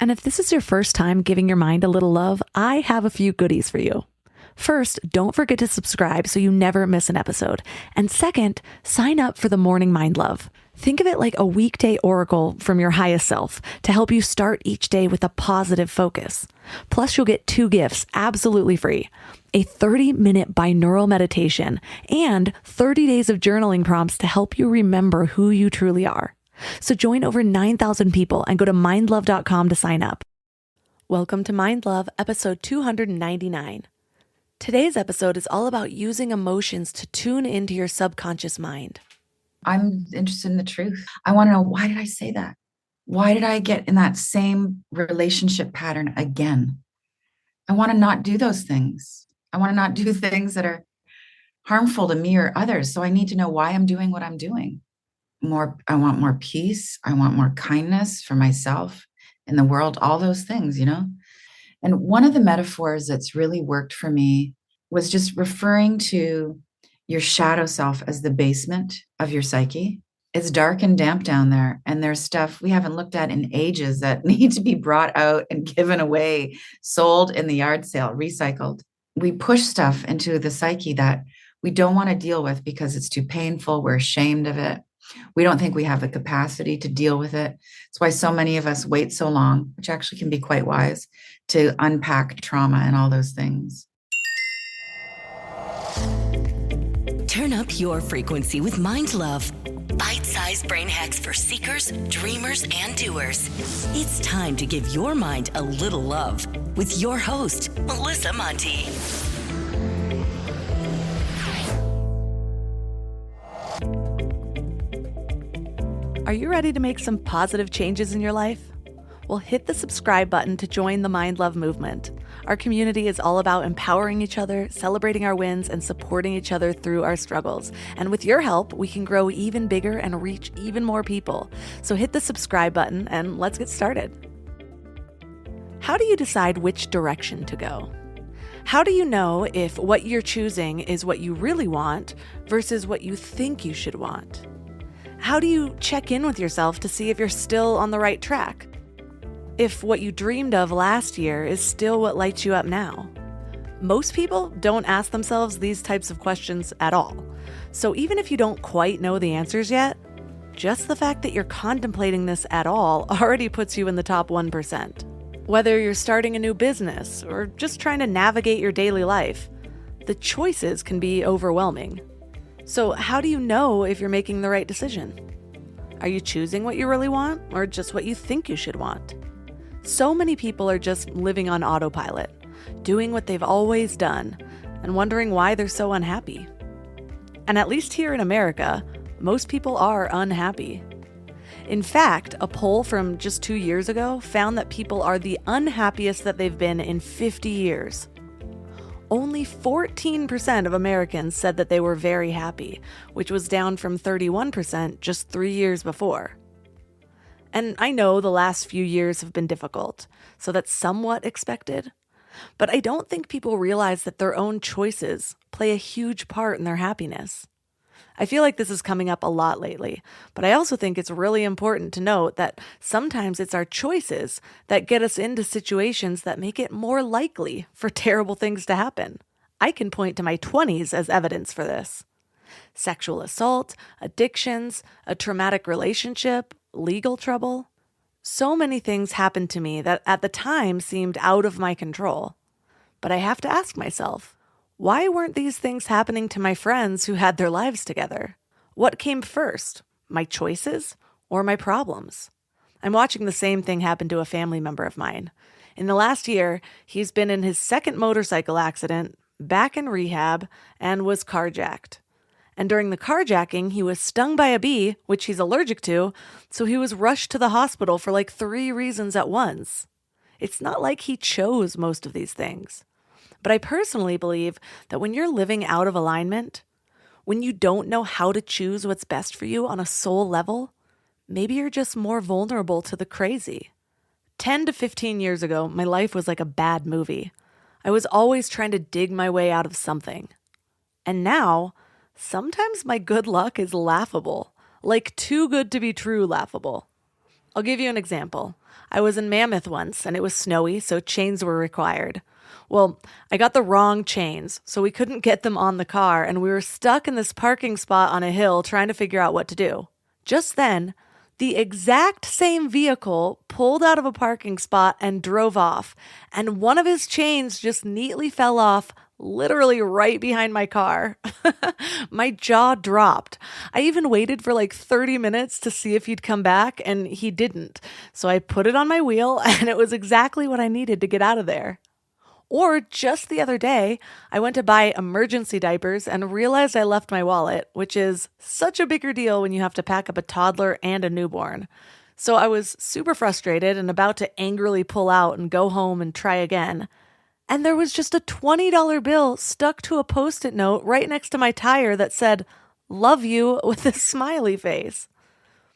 And if this is your first time giving your mind a little love, I have a few goodies for you. First, don't forget to subscribe so you never miss an episode. And second, sign up for the Morning Mind Love. Think of it like a weekday oracle from your highest self to help you start each day with a positive focus. Plus, you'll get 2 gifts absolutely free: a 30-minute binaural meditation and 30 days of journaling prompts to help you remember who you truly are. So join over 9,000 people and go to mindlove.com to sign up. Welcome to Mind Love, episode 299. Today's episode is all about using emotions to tune into your subconscious mind. I'm interested in the truth. I want to know, why did I say that? Why did I get in that same relationship pattern again? I want to not do those things. I want to not do things that are harmful to me or others. So I need to know why I'm doing what I'm doing. I want more peace. I want more kindness for myself in the world, all those things, And one of the metaphors that's really worked for me was just referring to your shadow self as the basement of your psyche. It's dark and damp down there, and there's stuff we haven't looked at in ages that need to be brought out and given away, sold in the yard sale, recycled. We push stuff into the psyche that we don't want to deal with because it's too painful. We're ashamed of it. We don't think we have the capacity to deal with it. That's why so many of us wait so long, which actually can be quite wise, to unpack trauma and all those things. Turn up your frequency with Mind Love. Bite-sized brain hacks for seekers, dreamers, and doers. It's time to give your mind a little love with your host, Melissa Monti. Are you ready to make some positive changes in your life? Well, hit the subscribe button to join the Mind Love movement. Our community is all about empowering each other, celebrating our wins, and supporting each other through our struggles. And with your help, we can grow even bigger and reach even more people. So hit the subscribe button and let's get started. How do you decide which direction to go? How do you know if what you're choosing is what you really want versus what you think you should want? How do you check in with yourself to see if you're still on the right track? If what you dreamed of last year is still what lights you up now? Most people don't ask themselves these types of questions at all. So even if you don't quite know the answers yet, just the fact that you're contemplating this at all already puts you in the top 1%. Whether you're starting a new business or just trying to navigate your daily life, the choices can be overwhelming. So how do you know if you're making the right decision? Are you choosing what you really want or just what you think you should want? So many people are just living on autopilot, doing what they've always done, and wondering why they're so unhappy. And at least here in America, most people are unhappy. In fact, a poll from just 2 years ago found that people are the unhappiest that they've been in 50 years. Only 14% of Americans said that they were very happy, which was down from 31% just 3 years before. And I know the last few years have been difficult, so that's somewhat expected. But I don't think people realize that their own choices play a huge part in their happiness. I feel like this is coming up a lot lately, but I also think it's really important to note that sometimes it's our choices that get us into situations that make it more likely for terrible things to happen. I can point to my 20s as evidence for this. Sexual assault, addictions, a traumatic relationship, legal trouble. So many things happened to me that at the time seemed out of my control. But I have to ask myself, why weren't these things happening to my friends who had their lives together? What came first, my choices or my problems? I'm watching the same thing happen to a family member of mine. In the last year, he's been in his second motorcycle accident, back in rehab, and was carjacked. And during the carjacking, he was stung by a bee, which he's allergic to, so he was rushed to the hospital for like 3 reasons at once. It's not like he chose most of these things. But I personally believe that when you're living out of alignment, when you don't know how to choose what's best for you on a soul level, maybe you're just more vulnerable to the crazy. 10 to 15 years ago, my life was like a bad movie. I was always trying to dig my way out of something. And now, sometimes my good luck is laughable, like too good to be true laughable. I'll give you an example. I was in Mammoth once and it was snowy, so chains were required. Well, I got the wrong chains, so we couldn't get them on the car, and we were stuck in this parking spot on a hill trying to figure out what to do. Just then, the exact same vehicle pulled out of a parking spot and drove off, and one of his chains just neatly fell off, literally right behind my car. My jaw dropped. I even waited for like 30 minutes to see if he'd come back, and he didn't. So I put it on my wheel, and it was exactly what I needed to get out of there. Or just the other day, I went to buy emergency diapers and realized I left my wallet, which is such a bigger deal when you have to pack up a toddler and a newborn. So I was super frustrated and about to angrily pull out and go home and try again. And there was just a $20 bill stuck to a Post-it note right next to my tire that said, "Love you," with a smiley face.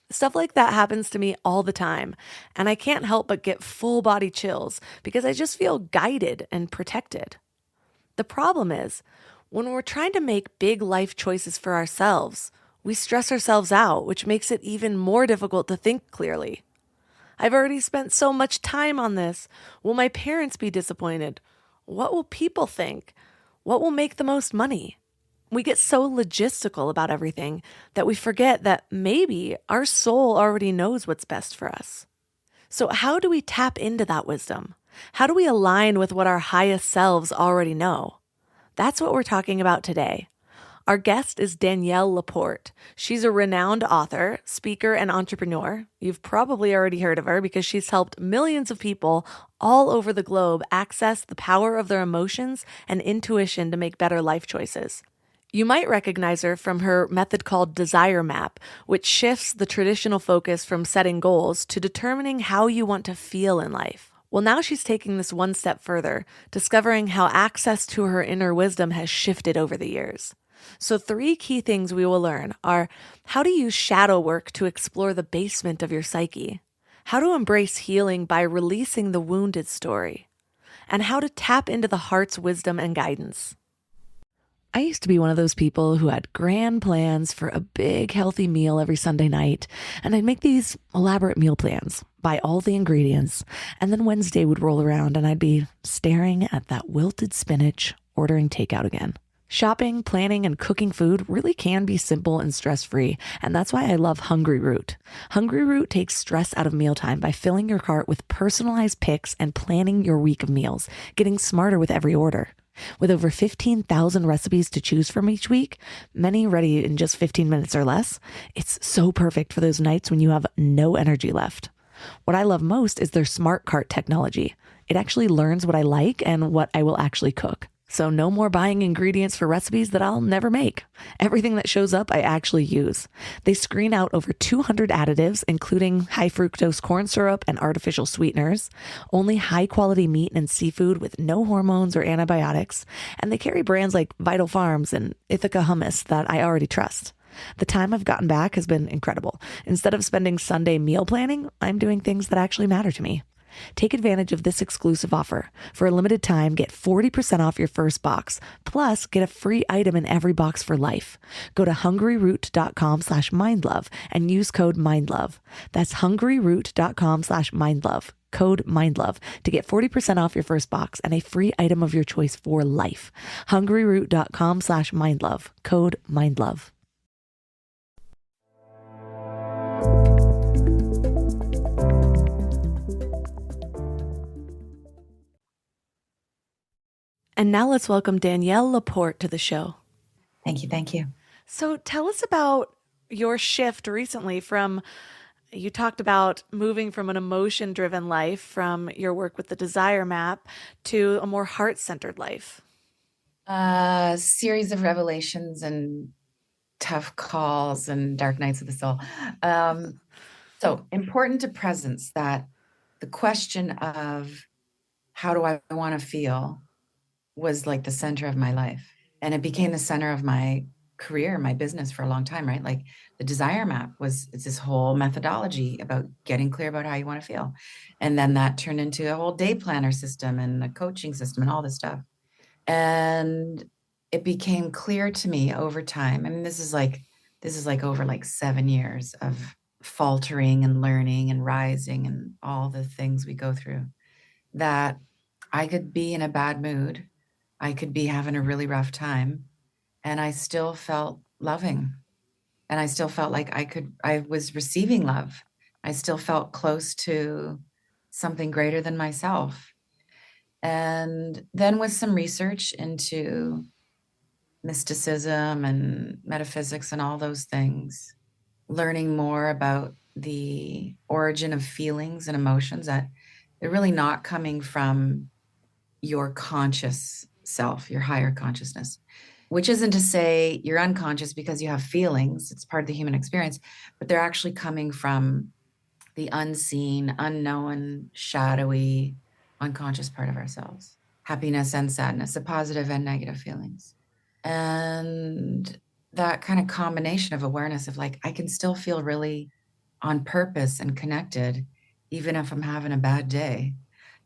Stuff like that happens to me all the time, and I can't help but get full body chills because I just feel guided and protected. The problem is, when we're trying to make big life choices for ourselves, we stress ourselves out, which makes it even more difficult to think clearly. I've already spent so much time on this. Will my parents be disappointed? What will people think? What will make the most money? We get so logistical about everything that we forget that maybe our soul already knows what's best for us. So, how do we tap into that wisdom? How do we align with what our highest selves already know? That's what we're talking about today. Our guest is Danielle LaPorte. She's a renowned author, speaker, and entrepreneur. You've probably already heard of her because she's helped millions of people all over the globe access the power of their emotions and intuition to make better life choices. You might recognize her from her method called Desire Map, which shifts the traditional focus from setting goals to determining how you want to feel in life. Well, now she's taking this one step further, discovering how access to her inner wisdom has shifted over the years. So 3 key things we will learn are how to use shadow work to explore the basement of your psyche, how to embrace healing by releasing the wounded story, and how to tap into the heart's wisdom and guidance. I used to be one of those people who had grand plans for a big healthy meal every Sunday night, and I'd make these elaborate meal plans, buy all the ingredients, and then Wednesday would roll around and I'd be staring at that wilted spinach, ordering takeout again. Shopping, planning, and cooking food really can be simple and stress-free, and that's why I love Hungry Root. Hungry Root takes stress out of mealtime by filling your cart with personalized picks and planning your week of meals, getting smarter with every order. With over 15,000 recipes to choose from each week, many ready in just 15 minutes or less, it's so perfect for those nights when you have no energy left. What I love most is their smart cart technology. It actually learns what I like and what I will actually cook. So no more buying ingredients for recipes that I'll never make. Everything that shows up, I actually use. They screen out over 200 additives, including high fructose corn syrup and artificial sweeteners, only high quality meat and seafood with no hormones or antibiotics, and they carry brands like Vital Farms and Ithaca Hummus that I already trust. The time I've gotten back has been incredible. Instead of spending Sunday meal planning, I'm doing things that actually matter to me. Take advantage of this exclusive offer. For a limited time, get 40% off your first box, plus get a free item in every box for life. Go to hungryroot.com/mindlove and use code mindlove. That's hungryroot.com/mindlove, code mindlove, to get 40% off your first box and a free item of your choice for life. hungryroot.com/mindlove, code mindlove. And now let's welcome Danielle LaPorte to the show. Thank you. Thank you. So tell us about your shift recently you talked about moving from an emotion-driven life from your work with the Desire Map to a more heart-centered life. A series of revelations and tough calls and dark nights of the soul. So important to presence that the question of how do I want to feel was like the center of my life. And it became the center of my career, my business for a long time, right? Like the Desire Map it's this whole methodology about getting clear about how you want to feel. And then that turned into a whole day planner system and a coaching system and all this stuff. And it became clear to me over time. I mean, this is like over like 7 years of faltering and learning and rising and all the things we go through, that I could be in a bad mood. I could be having a really rough time, and I still felt loving. And I still felt like I was receiving love. I still felt close to something greater than myself. And then with some research into mysticism and metaphysics and all those things, learning more about the origin of feelings and emotions, that they're really not coming from your conscious self, your higher consciousness, which isn't to say you're unconscious because you have feelings. It's part of the human experience, but they're actually coming from the unseen, unknown, shadowy, unconscious part of ourselves. Happiness and sadness, the positive and negative feelings. And that kind of combination of awareness of like, I can still feel really on purpose and connected, even if I'm having a bad day,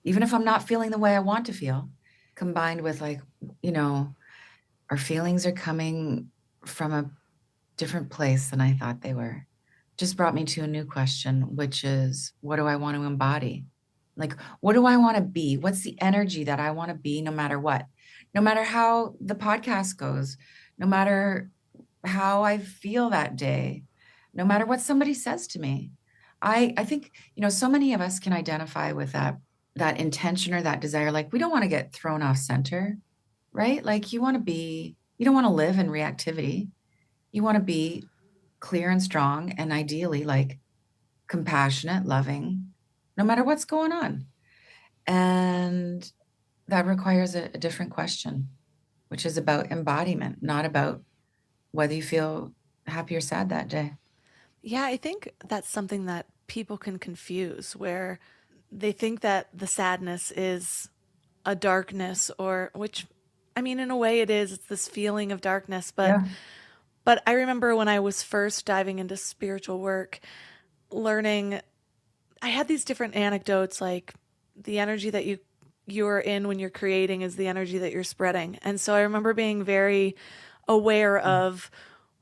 even if I'm not feeling the way I want to feel, combined with like, you know, our feelings are coming from a different place than I thought they were. Just brought me to a new question, which is, what do I want to embody? Like, what do I want to be? What's the energy that I want to be no matter what? No matter how the podcast goes, no matter how I feel that day, no matter what somebody says to me. I think, you know, so many of us can identify with that intention or that desire. Like, we don't want to get thrown off center, right? Like, you don't want to live in reactivity. You want to be clear and strong, and ideally like compassionate, loving, no matter what's going on. And that requires a different question, which is about embodiment, not about whether you feel happy or sad that day. Yeah, I think that's something that people can confuse, where they think that the sadness is a darkness, or which, I mean, in a way it is. It's this feeling of darkness, Yeah. but I remember when I was first diving into spiritual work, learning, I had these different anecdotes, like the energy that you're in when you're creating is the energy that you're spreading. And so I remember being very aware of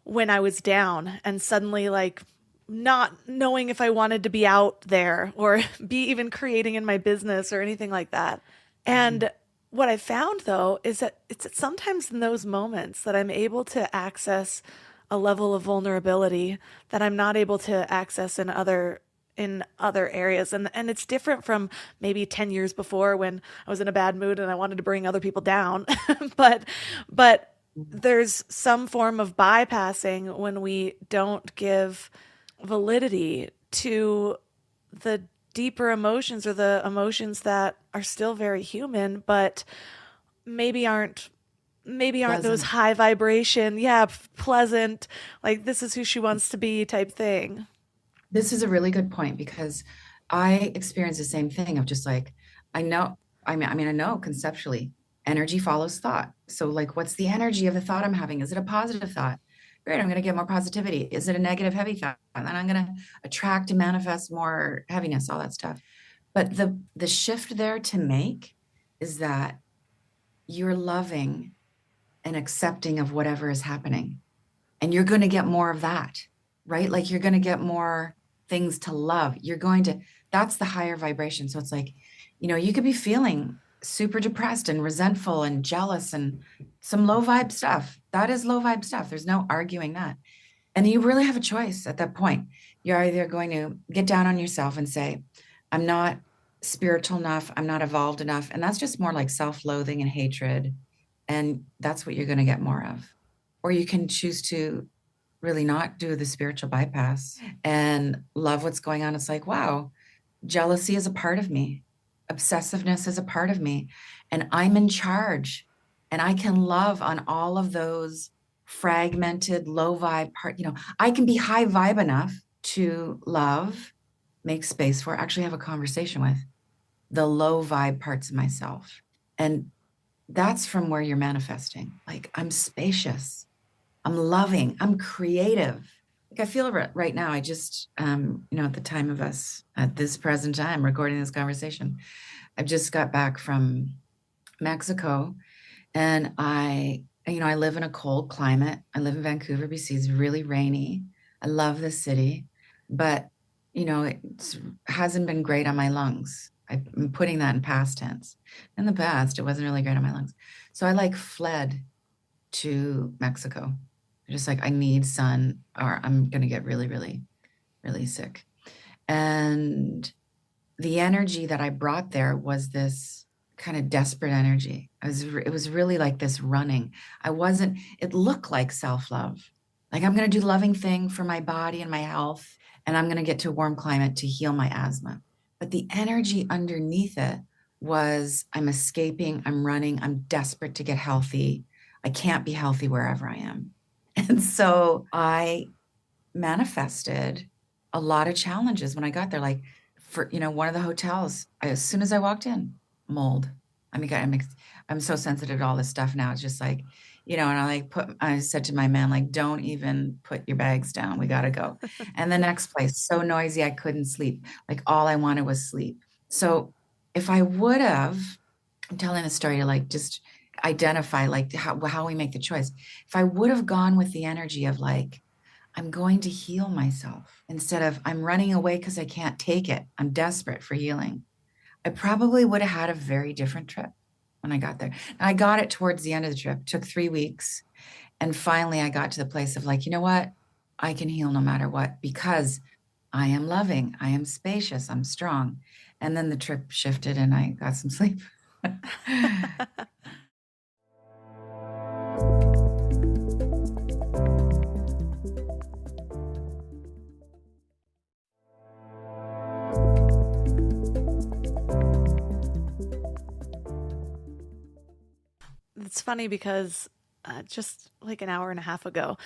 when I was down and suddenly like not knowing if I wanted to be out there or be even creating in my business or anything like that. And what I found though is that it's sometimes in those moments that I'm able to access a level of vulnerability that I'm not able to access in other areas. And it's different from maybe 10 years before when I was in a bad mood and I wanted to bring other people down. but there's some form of bypassing when we don't give validity to the deeper emotions, or the emotions that are still very human, but maybe aren't those Pleasant. high vibration, yeah, pleasant, like this is who she wants to be type thing. This is a really good point, because I experience the same thing of just like, I know, I know conceptually energy follows thought. So like, what's the energy of the thought I'm having? Is it a positive thought? Great, I'm going to get more positivity. Is it a negative, heavy thought? And then I'm going to attract and manifest more heaviness, all that stuff. But the shift there to make is that you're loving and accepting of whatever is happening. And you're going to get more of that, right? Like, you're going to get more things to love. That's the higher vibration. So it's like, you know, you could be feeling super depressed and resentful and jealous and some low vibe stuff. That is low vibe stuff. There's no arguing that. And you really have a choice at that point. You're either going to get down on yourself and say, I'm not spiritual enough, I'm not evolved enough. And that's just more like self-loathing and hatred. And that's what you're going to get more of. Or you can choose to really not do the spiritual bypass and love what's going on. It's like, wow, jealousy is a part of me. Obsessiveness is a part of me. And I'm in charge. And I can love on all of those fragmented, low vibe part. You know, I can be high vibe enough to love, make space for, actually have a conversation with the low vibe parts of myself. And that's from where you're manifesting. Like, I'm spacious, I'm loving, I'm creative. Like, I feel right now, I just, you know, at the time of us, at this present time, recording this conversation, I've just got back from Mexico, and I live in a cold climate. I live in Vancouver, BC. It's really rainy. I love the city. but it hasn't been great on my lungs. I'm putting that in past tense. In the past, it wasn't really great on my lungs. So I like fled to Mexico. Just like, I need sun or I'm going to get really, really, really sick. And the energy that I brought there was this kind of desperate energy. It was really like this running. It looked like self-love. Like, I'm going to do loving thing for my body and my health, and I'm going to get to a warm climate to heal my asthma. But the energy underneath it was, I'm escaping, I'm running, I'm desperate to get healthy. I can't be healthy wherever I am. And so I manifested a lot of challenges when I got there. Like, for one of the hotels, as soon as I walked in, mold. I mean, I'm so sensitive to all this stuff now. It's just like, and I said to my man, like, don't even put your bags down. We got to go. And the next place, so noisy, I couldn't sleep. Like, all I wanted was sleep. So if I would have, I'm telling the story to like just identify like how we make the choice. If I would have gone with the energy of like, I'm going to heal myself instead of I'm running away because I can't take it, I'm desperate for healing, I probably would have had a very different trip when I got there. And I got it towards the end of the trip. It took 3 weeks. And finally I got to the place of like, you know what? I can heal no matter what, because I am loving, I am spacious, I'm strong. And then the trip shifted and I got some sleep. It's funny because just like an hour and a half ago,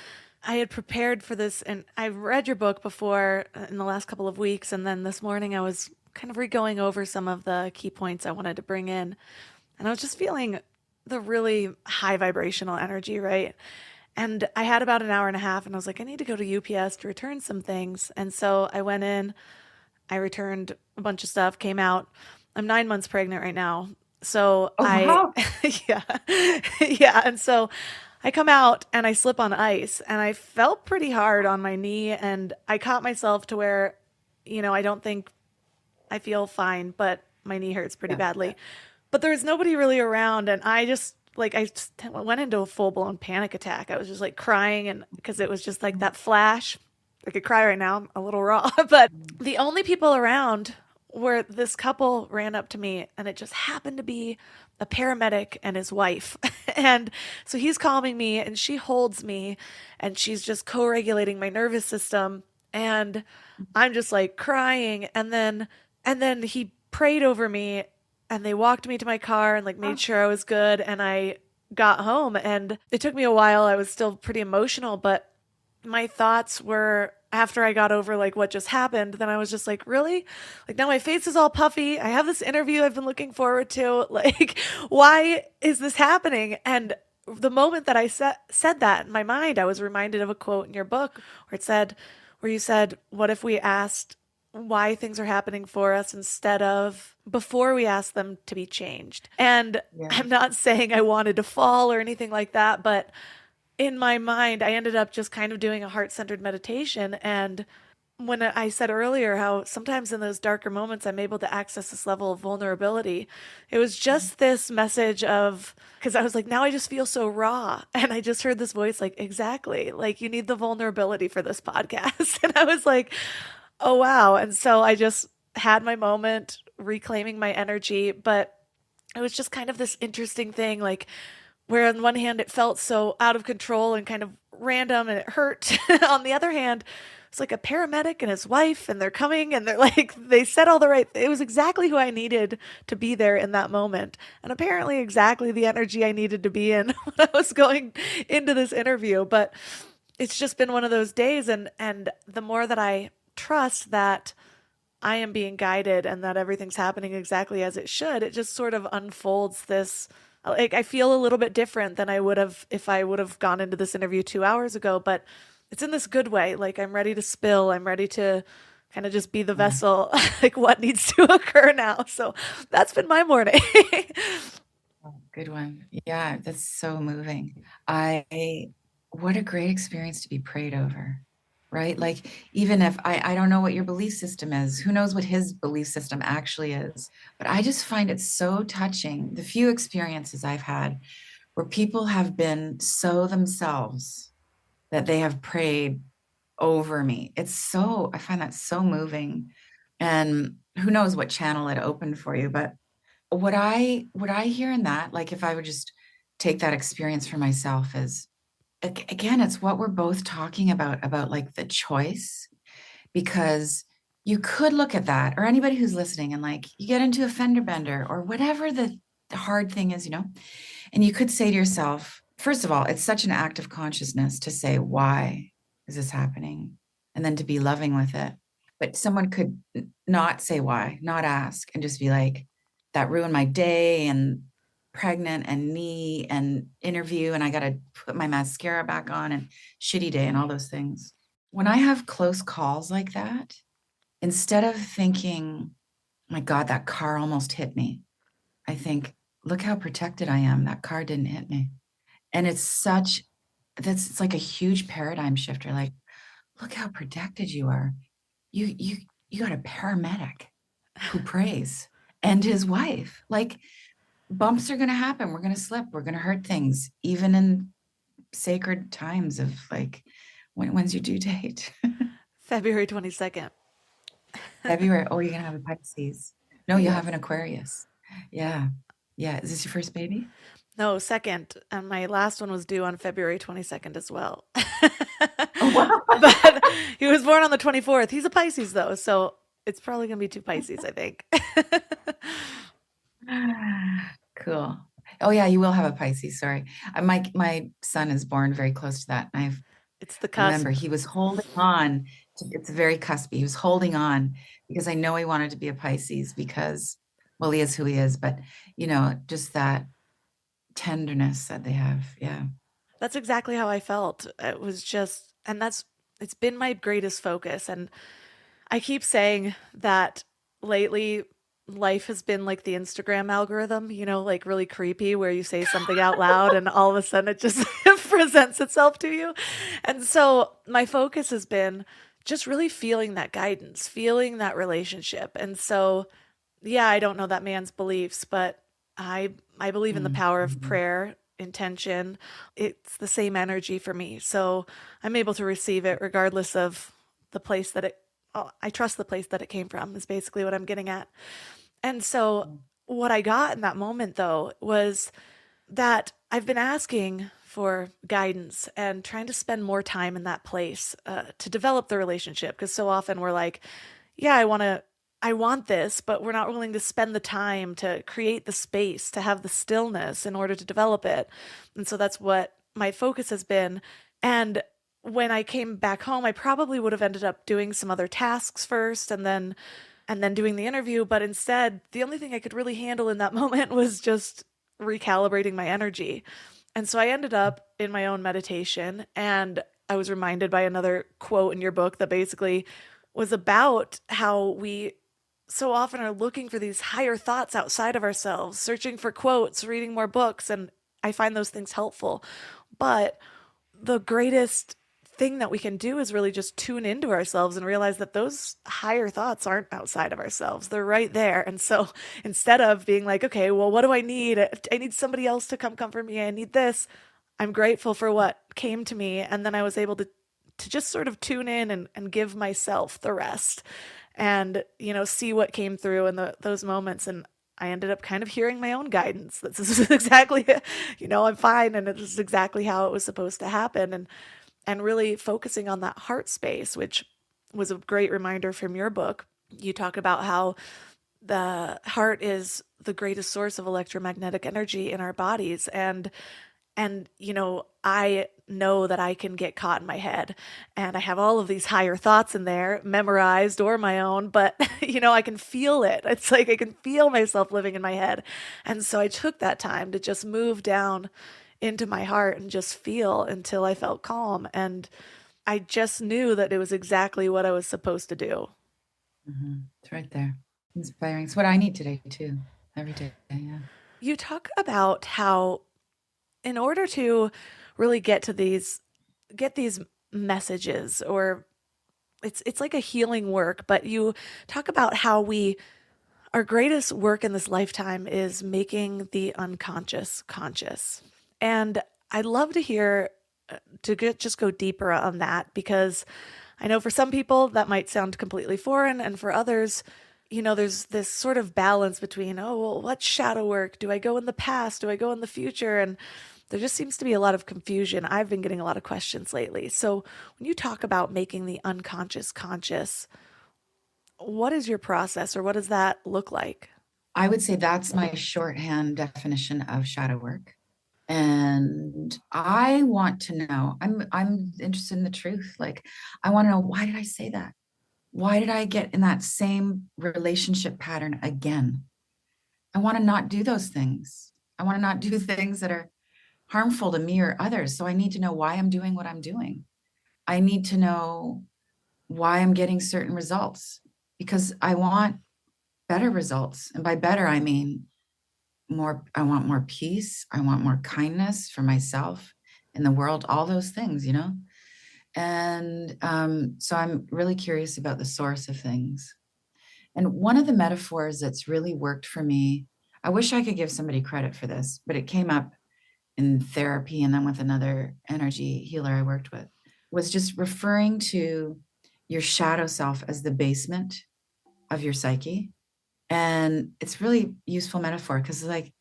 I had prepared for this and I've read your book before in the last couple of weeks. And then this morning I was kind of re-going over some of the key points I wanted to bring in. And I was just feeling the really high vibrational energy, right? And I had about an hour and a half and I was like, I need to go to UPS to return some things. And so I went in, I returned a bunch of stuff, came out. I'm 9 months pregnant right now. So Oh, wow. yeah, yeah. And so I come out and I slip on ice and I felt pretty hard on my knee and I caught myself to where, I don't think I feel fine, but my knee hurts pretty Yeah. badly. But there was nobody really around and I just went into a full blown panic attack. I was just like crying and because it was just like that flash. I could cry right now. I'm a little raw, but the only people around where this couple ran up to me and it just happened to be a paramedic and his wife. And so he's calming me and she holds me and she's just co-regulating my nervous system and I'm just like crying and then he prayed over me and they walked me to my car and like made sure I was good and I got home and it took me a while. I was still pretty emotional, but my thoughts were after I got over like what just happened, then I was just like, really? Like now my face is all puffy. I have this interview I've been looking forward to. Like, why is this happening? And the moment that I said that in my mind, I was reminded of a quote in your book where you said, what if we asked why things are happening for us instead of before we ask them to be changed? And Yeah. I'm not saying I wanted to fall or anything like that, but in my mind, I ended up just kind of doing a heart-centered meditation. And when I said earlier how sometimes in those darker moments, I'm able to access this level of vulnerability, it was just this message of, because I was like, now I just feel so raw. And I just heard this voice like, exactly, like you need the vulnerability for this podcast. And I was like, oh, wow. And so I just had my moment reclaiming my energy. But it was just kind of this interesting thing, like, where on one hand it felt so out of control and kind of random and it hurt. On the other hand, it's like a paramedic and his wife and they're coming and they're like, they said all the right, it was exactly who I needed to be there in that moment. And apparently exactly the energy I needed to be in when I was going into this interview. But it's just been one of those days. And the more that I trust that I am being guided and that everything's happening exactly as it should, it just sort of unfolds this. Like I feel a little bit different than I would have if I would have gone into this interview 2 hours ago, but it's in this good way. Like I'm ready to spill. I'm ready to kind of just be the vessel, like what needs to occur now. So that's been my morning. Oh, good one. Yeah, that's so moving. What a great experience to be prayed over. right? Like, even if I don't know what your belief system is, who knows what his belief system actually is? But I just find it so touching. The few experiences I've had where people have been so themselves that they have prayed over me. I find that so moving. And who knows what channel it opened for you, but what I hear in that, like if I would just take that experience for myself is again, it's what we're both talking about like the choice, because you could look at that, or anybody who's listening, and like you get into a fender bender or whatever the hard thing is, and you could say to yourself, first of all, it's such an act of consciousness to say, why is this happening? And then to be loving with it. But someone could not say why, not ask, and just be like, that ruined my day, and pregnant and knee and interview, and I got to put my mascara back on, and shitty day and all those things. When I have close calls like that, instead of thinking, my God, that car almost hit me, I think, look how protected I am. That car didn't hit me. And it's like a huge paradigm shifter. Like, look how protected you are. You got a paramedic who prays, and his wife. Like, bumps are going to happen. We're going to slip. We're going to hurt things, even in sacred times of like, when's your due date? February 22nd. February. Oh, you're going to have a Pisces. No, you'll Yes. have an Aquarius. Yeah. Yeah. Is this your first baby? No, second. And my last one was due on February 22nd as well. Oh, wow. But he was born on the 24th. He's a Pisces, though. So it's probably going to be two Pisces, I think. Cool. Oh, yeah, you will have a Pisces. Sorry. My son is born very close to that. It's the I remember cusp. he was holding on. It's very cuspy. He was holding on because I know he wanted to be a Pisces because, well, he is who he is, but just that tenderness that they have. Yeah. That's exactly how I felt. It was just, and it's been my greatest focus. And I keep saying that lately life has been like the Instagram algorithm, like really creepy, where you say something out loud and all of a sudden it just presents itself to you. And so my focus has been just really feeling that guidance, feeling that relationship. And so, yeah, I don't know that man's beliefs, but I believe in the power of Mhm. prayer, intention. It's the same energy for me. So I'm able to receive it regardless of the place that I trust the place that it came from, is basically what I'm getting at. And so what I got in that moment, though, was that I've been asking for guidance and trying to spend more time in that place to develop the relationship. Because so often we're like, yeah, I want this, but we're not willing to spend the time to create the space, to have the stillness in order to develop it. And so that's what my focus has been. And when I came back home, I probably would have ended up doing some other tasks first and then doing the interview, but instead, the only thing I could really handle in that moment was just recalibrating my energy. And so I ended up in my own meditation, and I was reminded by another quote in your book that basically was about how we so often are looking for these higher thoughts outside of ourselves, searching for quotes, reading more books, and I find those things helpful. But the greatest thing that we can do is really just tune into ourselves and realize that those higher thoughts aren't outside of ourselves. They're right there. And so instead of being like, okay, well, what do I need? I need somebody else to come comfort me. I need this. I'm grateful for what came to me. And then I was able to just sort of tune in and give myself the rest and, see what came through in those moments. And I ended up kind of hearing my own guidance. This is exactly, I'm fine. And this is exactly how it was supposed to happen. And really focusing on that heart space, which was a great reminder from your book. You talk about how the heart is the greatest source of electromagnetic energy in our bodies. And I know that I can get caught in my head and I have all of these higher thoughts in there, memorized or my own, but I can feel it. It's like I can feel myself living in my head. And so I took that time to just move down into my heart and just feel until I felt calm. And I just knew that it was exactly what I was supposed to do. It's right there. Inspiring. It's what I need today too. Every day. Yeah. You talk about how in order to really get these messages or it's like a healing work, but you talk about how our greatest work in this lifetime is making the unconscious conscious. And I'd love to hear just go deeper on that, because I know for some people that might sound completely foreign, and for others, there's this sort of balance between, oh, well, what's shadow work? Do I go in the past? Do I go in the future? And there just seems to be a lot of confusion. I've been getting a lot of questions lately. So when you talk about making the unconscious conscious, what is your process, or what does that look like? I would say that's my shorthand definition of shadow work. And I want to know, I'm interested in the truth. Like, I want to know, why did I say that? Why did I get in that same relationship pattern again? I want to not do those things. I want to not do things that are harmful to me or others. So I need to know why I'm doing what I'm doing. I need to know why I'm getting certain results, because I want better results. And by better, I mean more, I want more peace. I want more kindness for myself in the world, all those things. And so I'm really curious about the source of things. And one of the metaphors that's really worked for me, I wish I could give somebody credit for this, but it came up in therapy and then with another energy healer I worked with, was just referring to your shadow self as the basement of your psyche. And it's really useful metaphor because like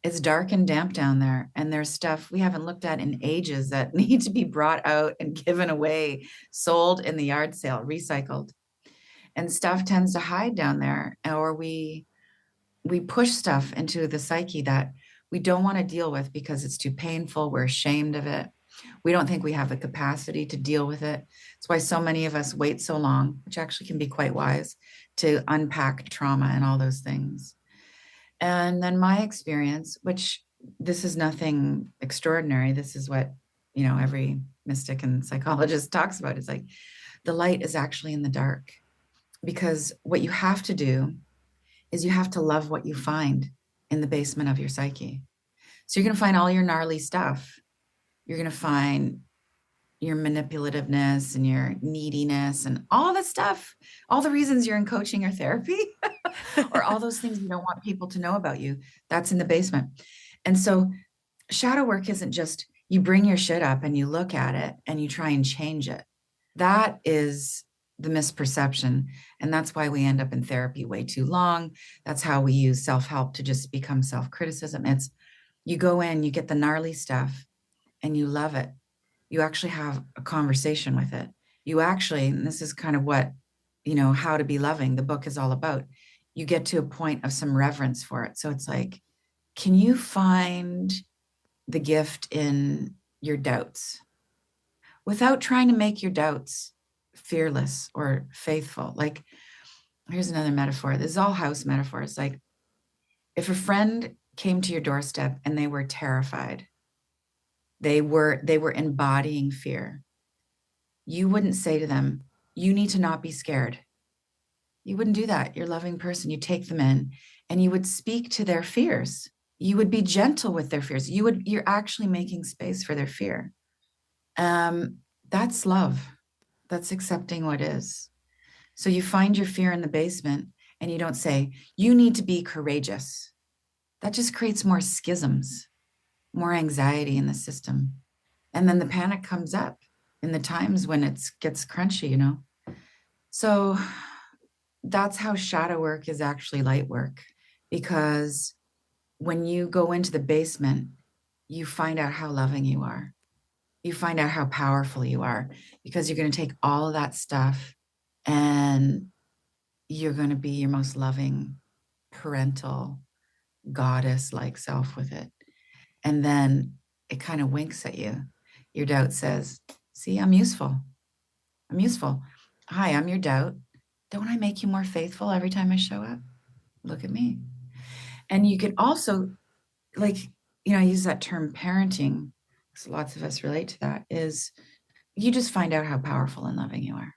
it's dark and damp down there, and there's stuff we haven't looked at in ages that need to be brought out and given away, sold in the yard sale, recycled. And stuff tends to hide down there, or we push stuff into the psyche that we don't want to deal with because it's too painful. We're ashamed of it. We don't think we have the capacity to deal with it. That's why so many of us wait so long, which actually can be quite wise, to unpack trauma and all those things. And then my experience, which this is nothing extraordinary, this is what, every mystic and psychologist talks about, is like the light is actually in the dark. Because what you have to do is you have to love what you find in the basement of your psyche. So you're going to find all your gnarly stuff. You're going to find your manipulativeness and your neediness and all that stuff, all the reasons you're in coaching or therapy, or all those things you don't want people to know about you. That's in the basement. And so shadow work isn't just you bring your shit up and you look at it and you try and change it. That is the misperception. And that's why we end up in therapy way too long. That's how we use self-help to just become self-criticism. It's you go in, you get the gnarly stuff and you love it. You actually have a conversation with it. You actually, and this is kind of what, How to Be Loving, the book is all about. You get to a point of some reverence for it. So it's like, can you find the gift in your doubts without trying to make your doubts fearless or faithful? Like, here's another metaphor. This is all house metaphors. Like, if a friend came to your doorstep and they were terrified, they were embodying fear, you wouldn't say to them, you need to not be scared. You wouldn't do that. You're a loving person. You take them in and you would speak to their fears. You would be gentle with their fears. You're actually making space for their fear. That's love. That's accepting what is. So you find your fear in the basement and you don't say, you need to be courageous. That just creates more schisms, more anxiety in the system. And then the panic comes up in the times when it gets crunchy. So that's how shadow work is actually light work. Because when you go into the basement, you find out how loving you are. You find out how powerful you are, because you're going to take all of that stuff and you're going to be your most loving, parental, goddess-like self with it. And then it kind of winks at you. Your doubt says, see, I'm useful. I'm useful. Hi, I'm your doubt. Don't I make you more faithful every time I show up? Look at me. And you could also, I use that term parenting, because lots of us relate to that, is you just find out how powerful and loving you are.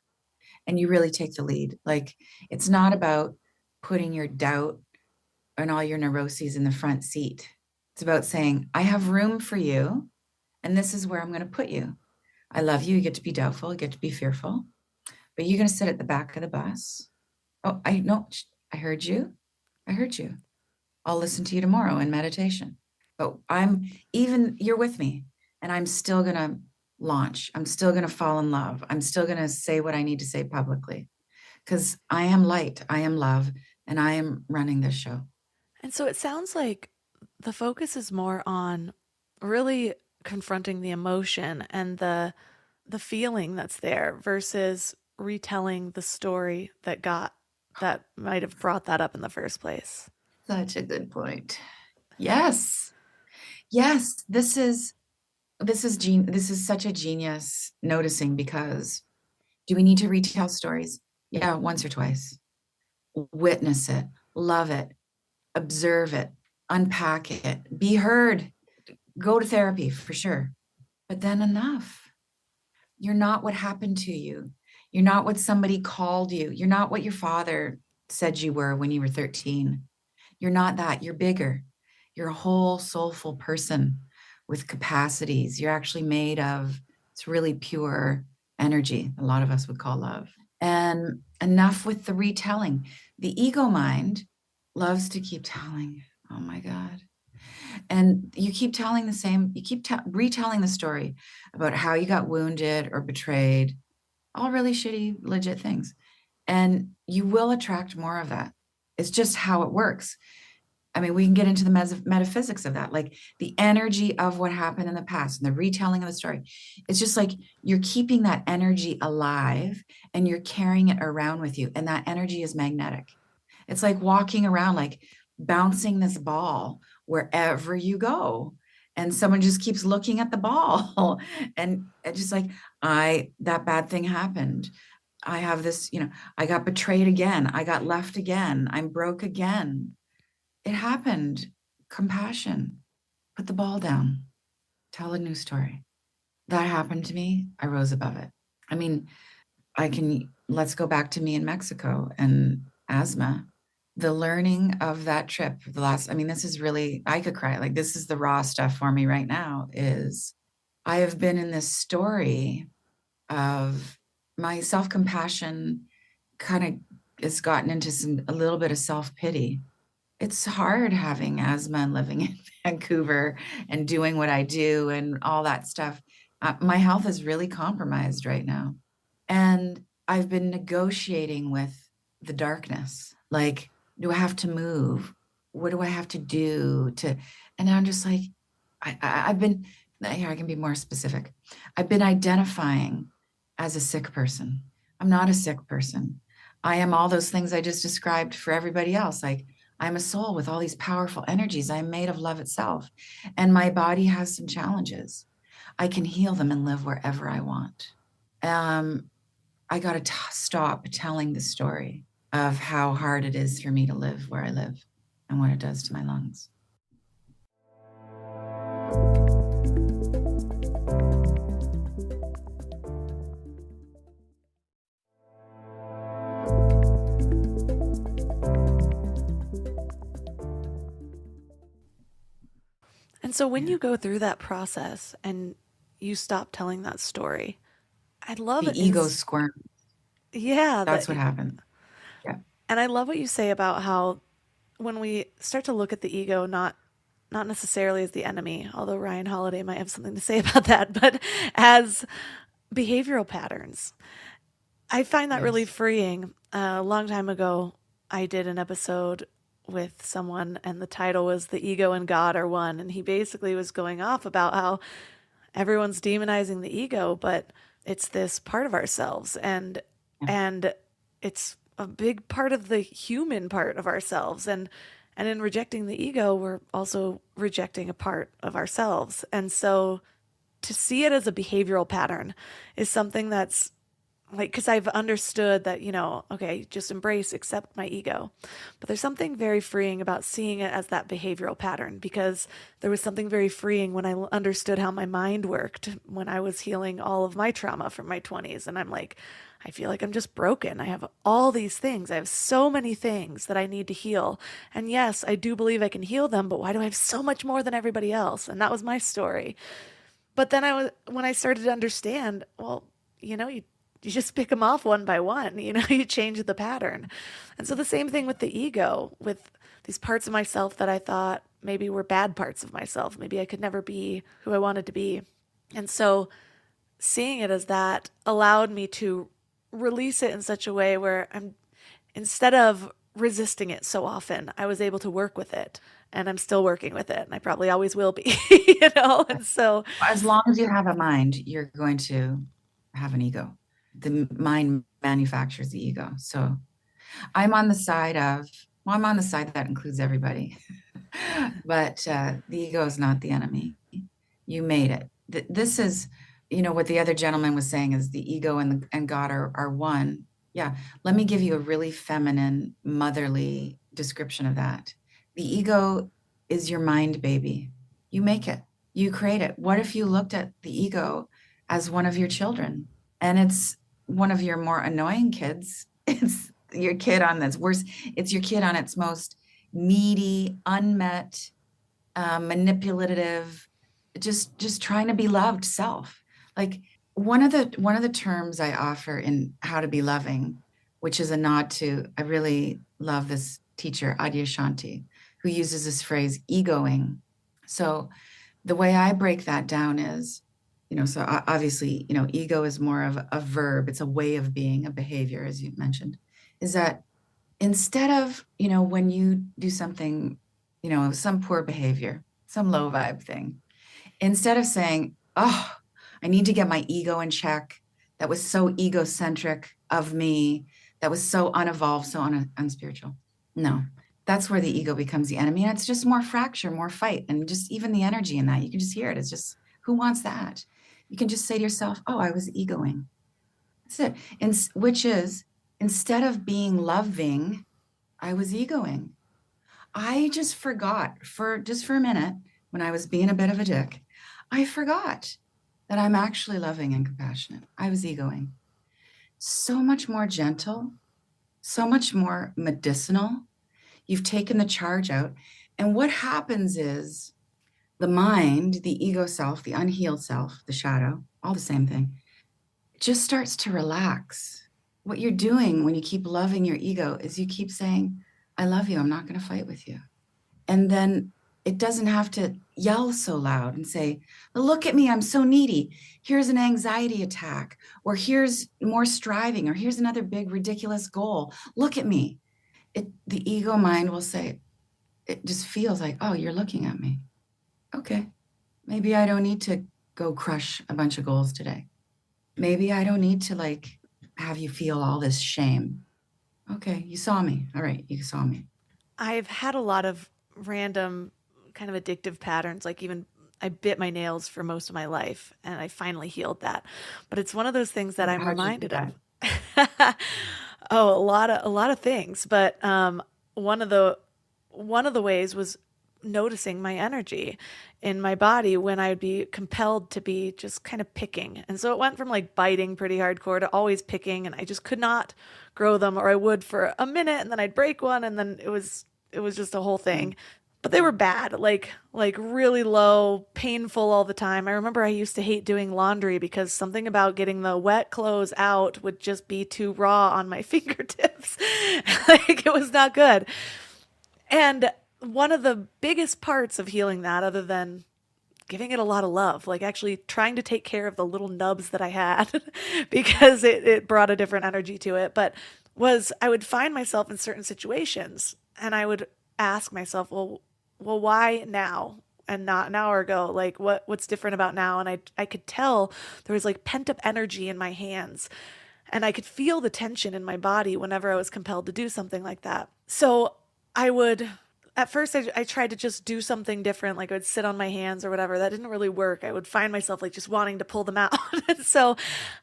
And you really take the lead. Like, it's not about putting your doubt and all your neuroses in the front seat. It's about saying, I have room for you, and this is where I'm going to put you. I love you. You get to be doubtful. You get to be fearful. but you're going to sit at the back of the bus. Oh, I know. I heard you. I heard you. I'll listen to you tomorrow in meditation. But you're with me, and I'm still going to launch. I'm still going to fall in love. I'm still going to say what I need to say publicly because I am light, I am love, and I am running this show. And so it sounds like the focus is more on really confronting the emotion and the feeling that's there versus retelling the story that might have brought that up in the first place. Such a good point. Yes. Yes, this is such a genius noticing, because do we need to retell stories? Yeah, once or twice. Witness it, love it, observe it, unpack it, be heard, go to therapy for sure. But then enough. You're not what happened to you. You're not what somebody called you. You're not what your father said you were when you were 13. You're not that. You're bigger. You're a whole soulful person with capacities. You're actually made of, it's really pure energy, a lot of us would call love. And enough with the retelling. The ego mind loves to keep telling. Oh my God. And you keep telling the same, you keep retelling the story about how you got wounded or betrayed, all really shitty, legit things. And you will attract more of that. It's just how it works. I mean, we can get into the metaphysics of that, like the energy of what happened in the past and the retelling of the story. It's just like you're keeping that energy alive and you're carrying it around with you. And that energy is magnetic. It's like walking around, like bouncing this ball wherever you go. And someone just keeps looking at the ball and it's just like, that bad thing happened. I have this, I got betrayed again. I got left again. I'm broke again. It happened. Compassion. Put the ball down. Tell a new story. That happened to me. I rose above it. I mean, let's go back to me in Mexico and asthma. The learning of that trip, this is really, I could cry. Like, this is the raw stuff for me right now, is I have been in this story of my self-compassion kind of has gotten into a little bit of self-pity. It's hard having asthma and living in Vancouver and doing what I do and all that stuff. My health is really compromised right now. And I've been negotiating with the darkness. Like, do I have to move? What do I have to do and I'm just like, I've been, here, I can be more specific. I've been identifying as a sick person. I'm not a sick person. I am all those things I just described for everybody else. Like, I'm a soul with all these powerful energies. I'm made of love itself. And my body has some challenges. I can heal them and live wherever I want. I got to stop telling the story of how hard it is for me to live where I live and what it does to my lungs. And so when you go through that process and you stop telling that story, I love the it. The ego squirm. Yeah. That's what happened. Yeah. And I love what you say about how when we start to look at the ego, not necessarily as the enemy, although Ryan Holiday might have something to say about that, but as behavioral patterns. I find that really freeing. A long time ago, I did an episode with someone and the title was The Ego and God Are One. And he basically was going off about how everyone's demonizing the ego, but it's this part of ourselves. And it's a big part of the human part of ourselves. And in rejecting the ego, we're also rejecting a part of ourselves. And so to see it as a behavioral pattern is something that's like, because I've understood that, okay, just accept my ego. But there's something very freeing about seeing it as that behavioral pattern, because there was something very freeing when I understood how my mind worked when I was healing all of my trauma from my 20s. And I'm like, I feel like I'm just broken. I have all these things. I have so many things that I need to heal. And yes, I do believe I can heal them, but why do I have so much more than everybody else? And that was my story. But then when I started to understand, well, you just pick them off one by one, you change the pattern. And so the same thing with the ego, with these parts of myself that I thought maybe were bad parts of myself. Maybe I could never be who I wanted to be. And so seeing it as that allowed me to release it in such a way where instead of resisting it so often, I was able to work with it. And I'm still working with it. And I probably always will be, And so, As long as you have a mind, you're going to have an ego. The mind manufactures the ego. So I'm on the side that includes everybody. But the ego is not the enemy. You made it. This is, what the other gentleman was saying is the ego and God are one. Yeah. Let me give you a really feminine, motherly description of that. The ego is your mind baby. You make it. You create it. What if you looked at the ego as one of your children and it's one of your more annoying kids? It's your kid on this worst. It's your kid on its most needy, unmet, manipulative, just trying to be loved self. Like one of the terms I offer in How to Be Loving, which is a nod to, I really love this teacher, Adyashanti, who uses this phrase, egoing. So the way I break that down is, so obviously, ego is more of a verb. It's a way of being, a behavior, as you mentioned, is that instead of, when you do something, some poor behavior, some low vibe thing, instead of saying, oh, I need to get my ego in check. That was so egocentric of me. That was so unevolved, so unspiritual. No, that's where the ego becomes the enemy. And it's just more fracture, more fight. And just even the energy in that, you can just hear it. It's just, who wants that? You can just say to yourself, oh, I was egoing. That's it. And which is, instead of being loving, I was egoing. I just forgot for a minute when I was being a bit of a dick, I forgot that I'm actually loving and compassionate. I was egoing. So much more gentle, so much more medicinal. You've taken the charge out. And what happens is the mind, the ego self, the unhealed self, the shadow, all the same thing, it just starts to relax. What you're doing when you keep loving your ego is you keep saying, I love you. I'm not going to fight with you. And then it doesn't have to yell so loud and say, look at me, I'm so needy. Here's an anxiety attack, or here's more striving, or here's another big, ridiculous goal. Look at me. The ego mind will say, it just feels like, oh, you're looking at me. Okay, maybe I don't need to go crush a bunch of goals today. Maybe I don't need to have you feel all this shame. Okay, you saw me. All right, you saw me. I've had a lot of random kind of addictive patterns, like even I bit my nails for most of my life and I finally healed that. But it's one of those things that I'm reminded of. Oh, a lot of things. But one of the ways was noticing my energy in my body when I would be compelled to be just kind of picking. And so it went from biting pretty hardcore to always picking, and I just could not grow them, or I would for a minute and then I'd break one and then it was just a whole thing. But they were bad, like really low, painful all the time. I remember I used to hate doing laundry because something about getting the wet clothes out would just be too raw on my fingertips. It was not good. And one of the biggest parts of healing that, other than giving it a lot of love, actually trying to take care of the little nubs that I had because it brought a different energy to it, but was I would find myself in certain situations and I would ask myself, well, why now and not an hour ago? What's different about now? And I could tell there was pent up energy in my hands, and I could feel the tension in my body whenever I was compelled to do something like that. So at first I tried to just do something different. I would sit on my hands or whatever. That didn't really work. I would find myself just wanting to pull them out. And so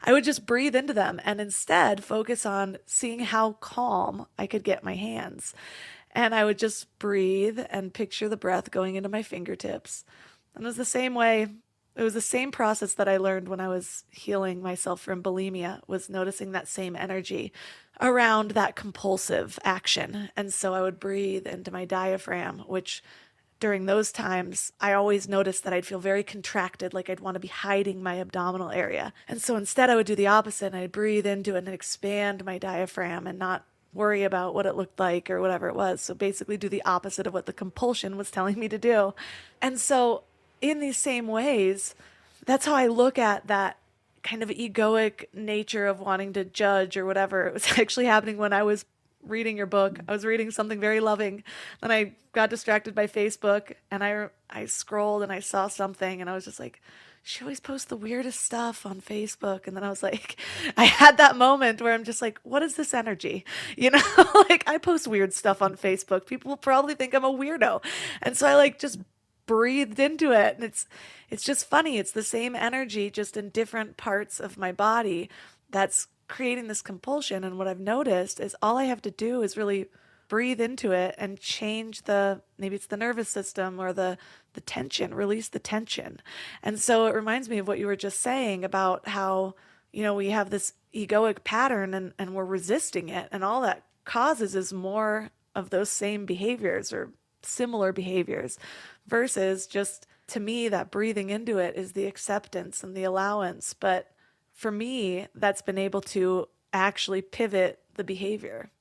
I would just breathe into them and instead focus on seeing how calm I could get my hands. And I would just breathe and picture the breath going into my fingertips. And it was the same way. It was the same process that I learned when I was healing myself from bulimia, was noticing that same energy around that compulsive action. And so I would breathe into my diaphragm, which during those times, I always noticed that I'd feel very contracted, like I'd want to be hiding my abdominal area. And so instead, I would do the opposite, and I'd breathe into it and expand my diaphragm and not worry about what it looked like or whatever it was. So basically, do the opposite of what the compulsion was telling me to do. And so, in these same ways, that's how I look at that kind of egoic nature of wanting to judge or whatever. It was actually happening when I was reading your book. I was reading something very loving, and I got distracted by Facebook, and I scrolled and I saw something, and I was just like, she always posts the weirdest stuff on Facebook. And then I was like, I had that moment where I'm just like, what is this energy? You know, like I post weird stuff on Facebook. People will probably think I'm a weirdo. And so I like just breathed into it. And it's just funny. It's the same energy, just in different parts of my body that's creating this compulsion. And what I've noticed is all I have to do is really breathe into it and change maybe it's the nervous system or the tension, release the tension. And so it reminds me of what you were just saying about how, we have this egoic pattern and we're resisting it. And all that causes is more of those same behaviors or similar behaviors versus just, to me, that breathing into it is the acceptance and the allowance. But for me, that's been able to actually pivot the behavior.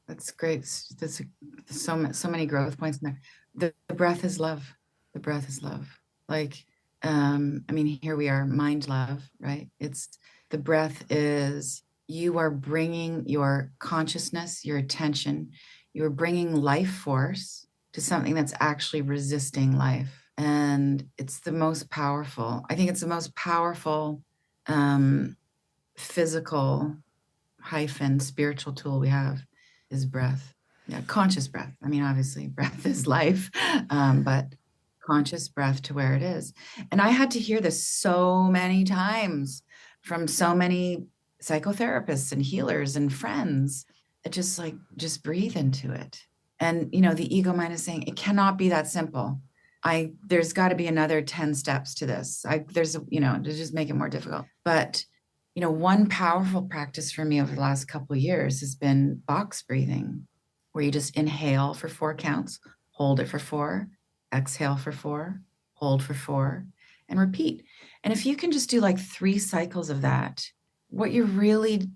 That's great. There's so many growth points in there. The breath is love. The breath is love. Like, here we are, mind love, right? The breath is, you are bringing your consciousness, your attention, you're bringing life force to something that's actually resisting life. And it's the most powerful, I think it's the most powerful physical spiritual tool we have is breath. Yeah, conscious breath. Obviously breath is life, but conscious breath to where it is. And I had to hear this so many times from so many psychotherapists and healers and friends. It just breathe into it. And, the ego mind is saying, it cannot be that simple. There's got to be another 10 steps to this. To just make it more difficult. But, one powerful practice for me over the last couple of years has been box breathing, where you just inhale for 4 counts, hold it for 4, exhale for 4, hold for 4, and repeat. And if you can just do like 3 cycles of that, what you're really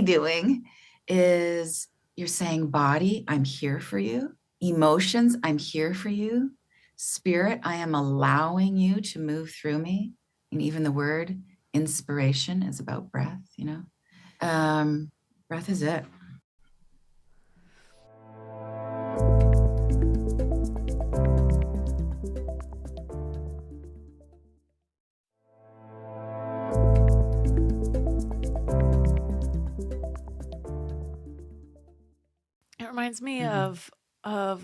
doing is you're saying, body, I'm here for you. Emotions, I'm here for you. Spirit, I am allowing you to move through me. And even the word inspiration is about breath, breath is it. It reminds me of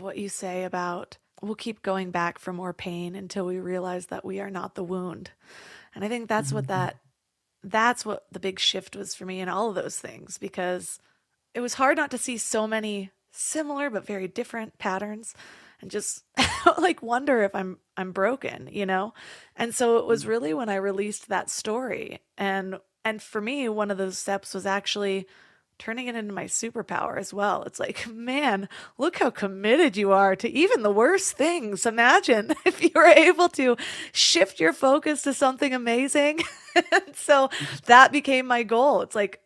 what you say about we'll keep going back for more pain until we realize that we are not the wound. And I think that's what the big shift was for me in all of those things, because it was hard not to see so many similar but very different patterns and just like wonder if I'm broken, And so it was really when I released that story. And for me, one of those steps was actually turning it into my superpower as well. It's like, man, look how committed you are to even the worst things. Imagine if you were able to shift your focus to something amazing. And so that became my goal. It's like,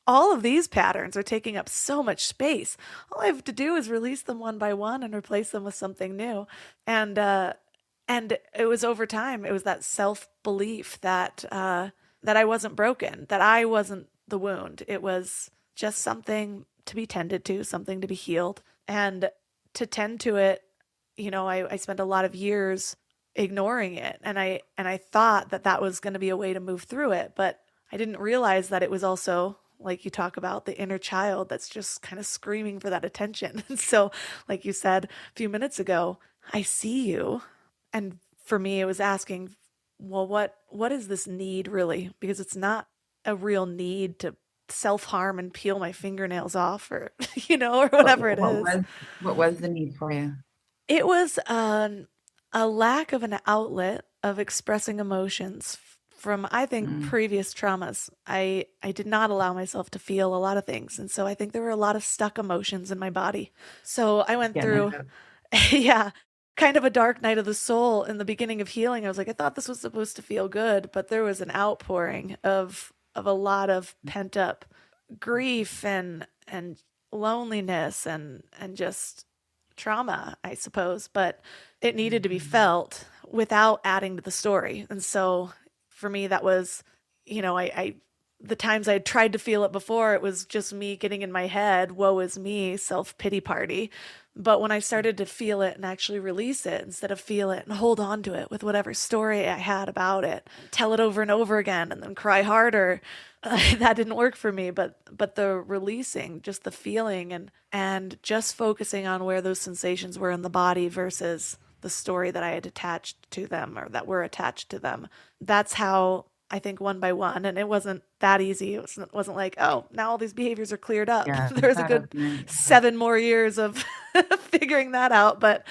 all of these patterns are taking up so much space. All I have to do is release them one by one and replace them with something new. And it was over time. It was that self-belief that I wasn't broken, that I wasn't the wound. It was just something to be tended to, something to be healed. And to tend to it, I spent a lot of years ignoring it. And I thought that was going to be a way to move through it. But I didn't realize that it was also, like you talk about, the inner child that's just kind of screaming for that attention. And so, like you said a few minutes ago, I see you. And for me, it was asking, well, what is this need really? Because it's not a real need to self-harm and peel my fingernails off or, or whatever it is. What was the need for you? It was a lack of an outlet of expressing emotions from, I think, previous traumas. I did not allow myself to feel a lot of things. And so I think there were a lot of stuck emotions in my body. So I went through Yeah, kind of a dark night of the soul in the beginning of healing. I was like, I thought this was supposed to feel good, but there was an outpouring of a lot of pent up grief and loneliness and just trauma, I suppose, but it needed to be Mhm. felt without adding to the story. And so for me, that was, I the times I tried to feel it before, it was just me getting in my head, woe is me, self pity party. But when I started to feel it and actually release it instead of feel it and hold on to it with whatever story I had about it, tell it over and over again and then cry harder, that didn't work for me. But the releasing, just the feeling and just focusing on where those sensations were in the body versus the story that I had attached to them or that were attached to them. That's how I think one by one, and it wasn't that easy. It wasn't like, oh, now all these behaviors are cleared up. Yeah, There's a that good overnight. 7 more years of figuring that out, but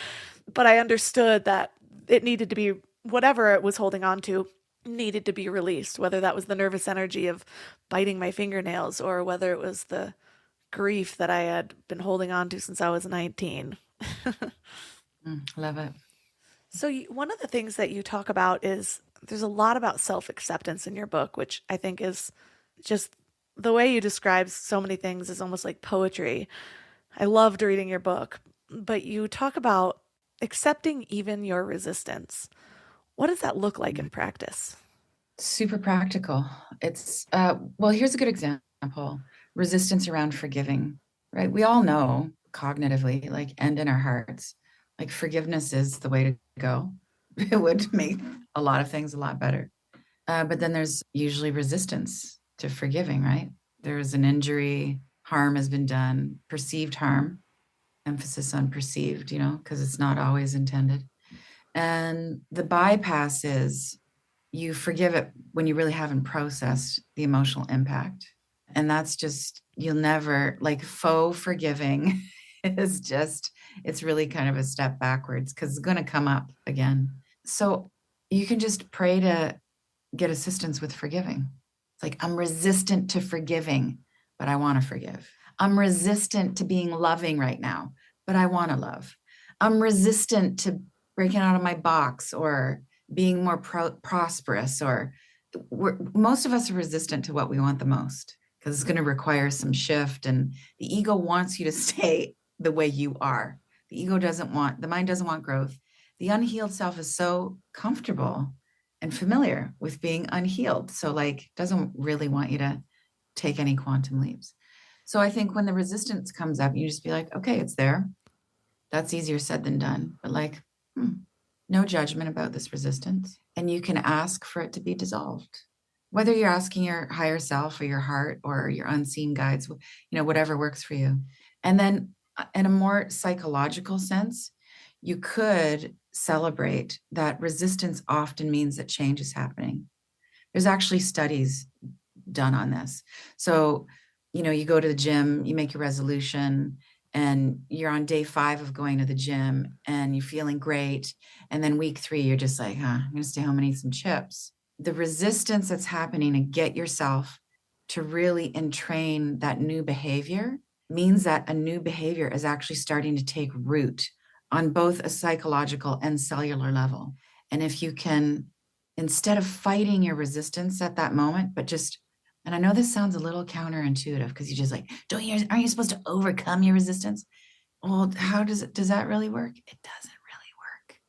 I understood that it needed to be whatever it was holding on to needed to be released, whether that was the nervous energy of biting my fingernails or whether it was the grief that I had been holding on to since I was 19. Love it. So, one of the things that you talk about is there's a lot about self acceptance in your book, which I think is just the way you describe so many things is almost like poetry. I loved reading your book, but you talk about accepting even your resistance. What does that look like in practice? Super practical. It's well, here's a good example. Resistance around forgiving, right? We all know cognitively, like, and in our hearts, like forgiveness is the way to go. It would make a lot of things a lot better. But then there's usually resistance to forgiving, right? There's an injury, harm has been done, perceived harm, emphasis on perceived, because it's not always intended. And the bypass is you forgive it when you really haven't processed the emotional impact. And that's just, you'll never, like, faux forgiving is just, it's really kind of a step backwards because it's going to come up again. So you can just pray to get assistance with forgiving. It's like, I'm resistant to forgiving, but I want to forgive. I'm resistant to being loving right now, but I want to love. I'm resistant to breaking out of my box or being more prosperous, or most of us are resistant to what we want the most because it's going to require some shift. And the ego wants you to stay the way you are. The mind doesn't want growth. The unhealed self is so comfortable and familiar with being unhealed. So, like, doesn't really want you to take any quantum leaps. So I think when the resistance comes up, you just be like, okay, it's there. That's easier said than done. But like, no judgment about this resistance. And you can ask for it to be dissolved. Whether you're asking your higher self or your heart or your unseen guides, whatever works for you. And then in a more psychological sense, you could celebrate that resistance often means that change is happening. There's actually studies done on this. So, you go to the gym, you make your resolution, and you're on day 5 of going to the gym and you're feeling great. And then week 3, you're just like, I'm going to stay home and eat some chips. The resistance that's happening to get yourself to really entrain that new behavior means that a new behavior is actually starting to take root on both a psychological and cellular level. And if you can, instead of fighting your resistance at that moment, but just, and I know this sounds a little counterintuitive because you just like, aren't you supposed to overcome your resistance? Well, does that really work? It doesn't really work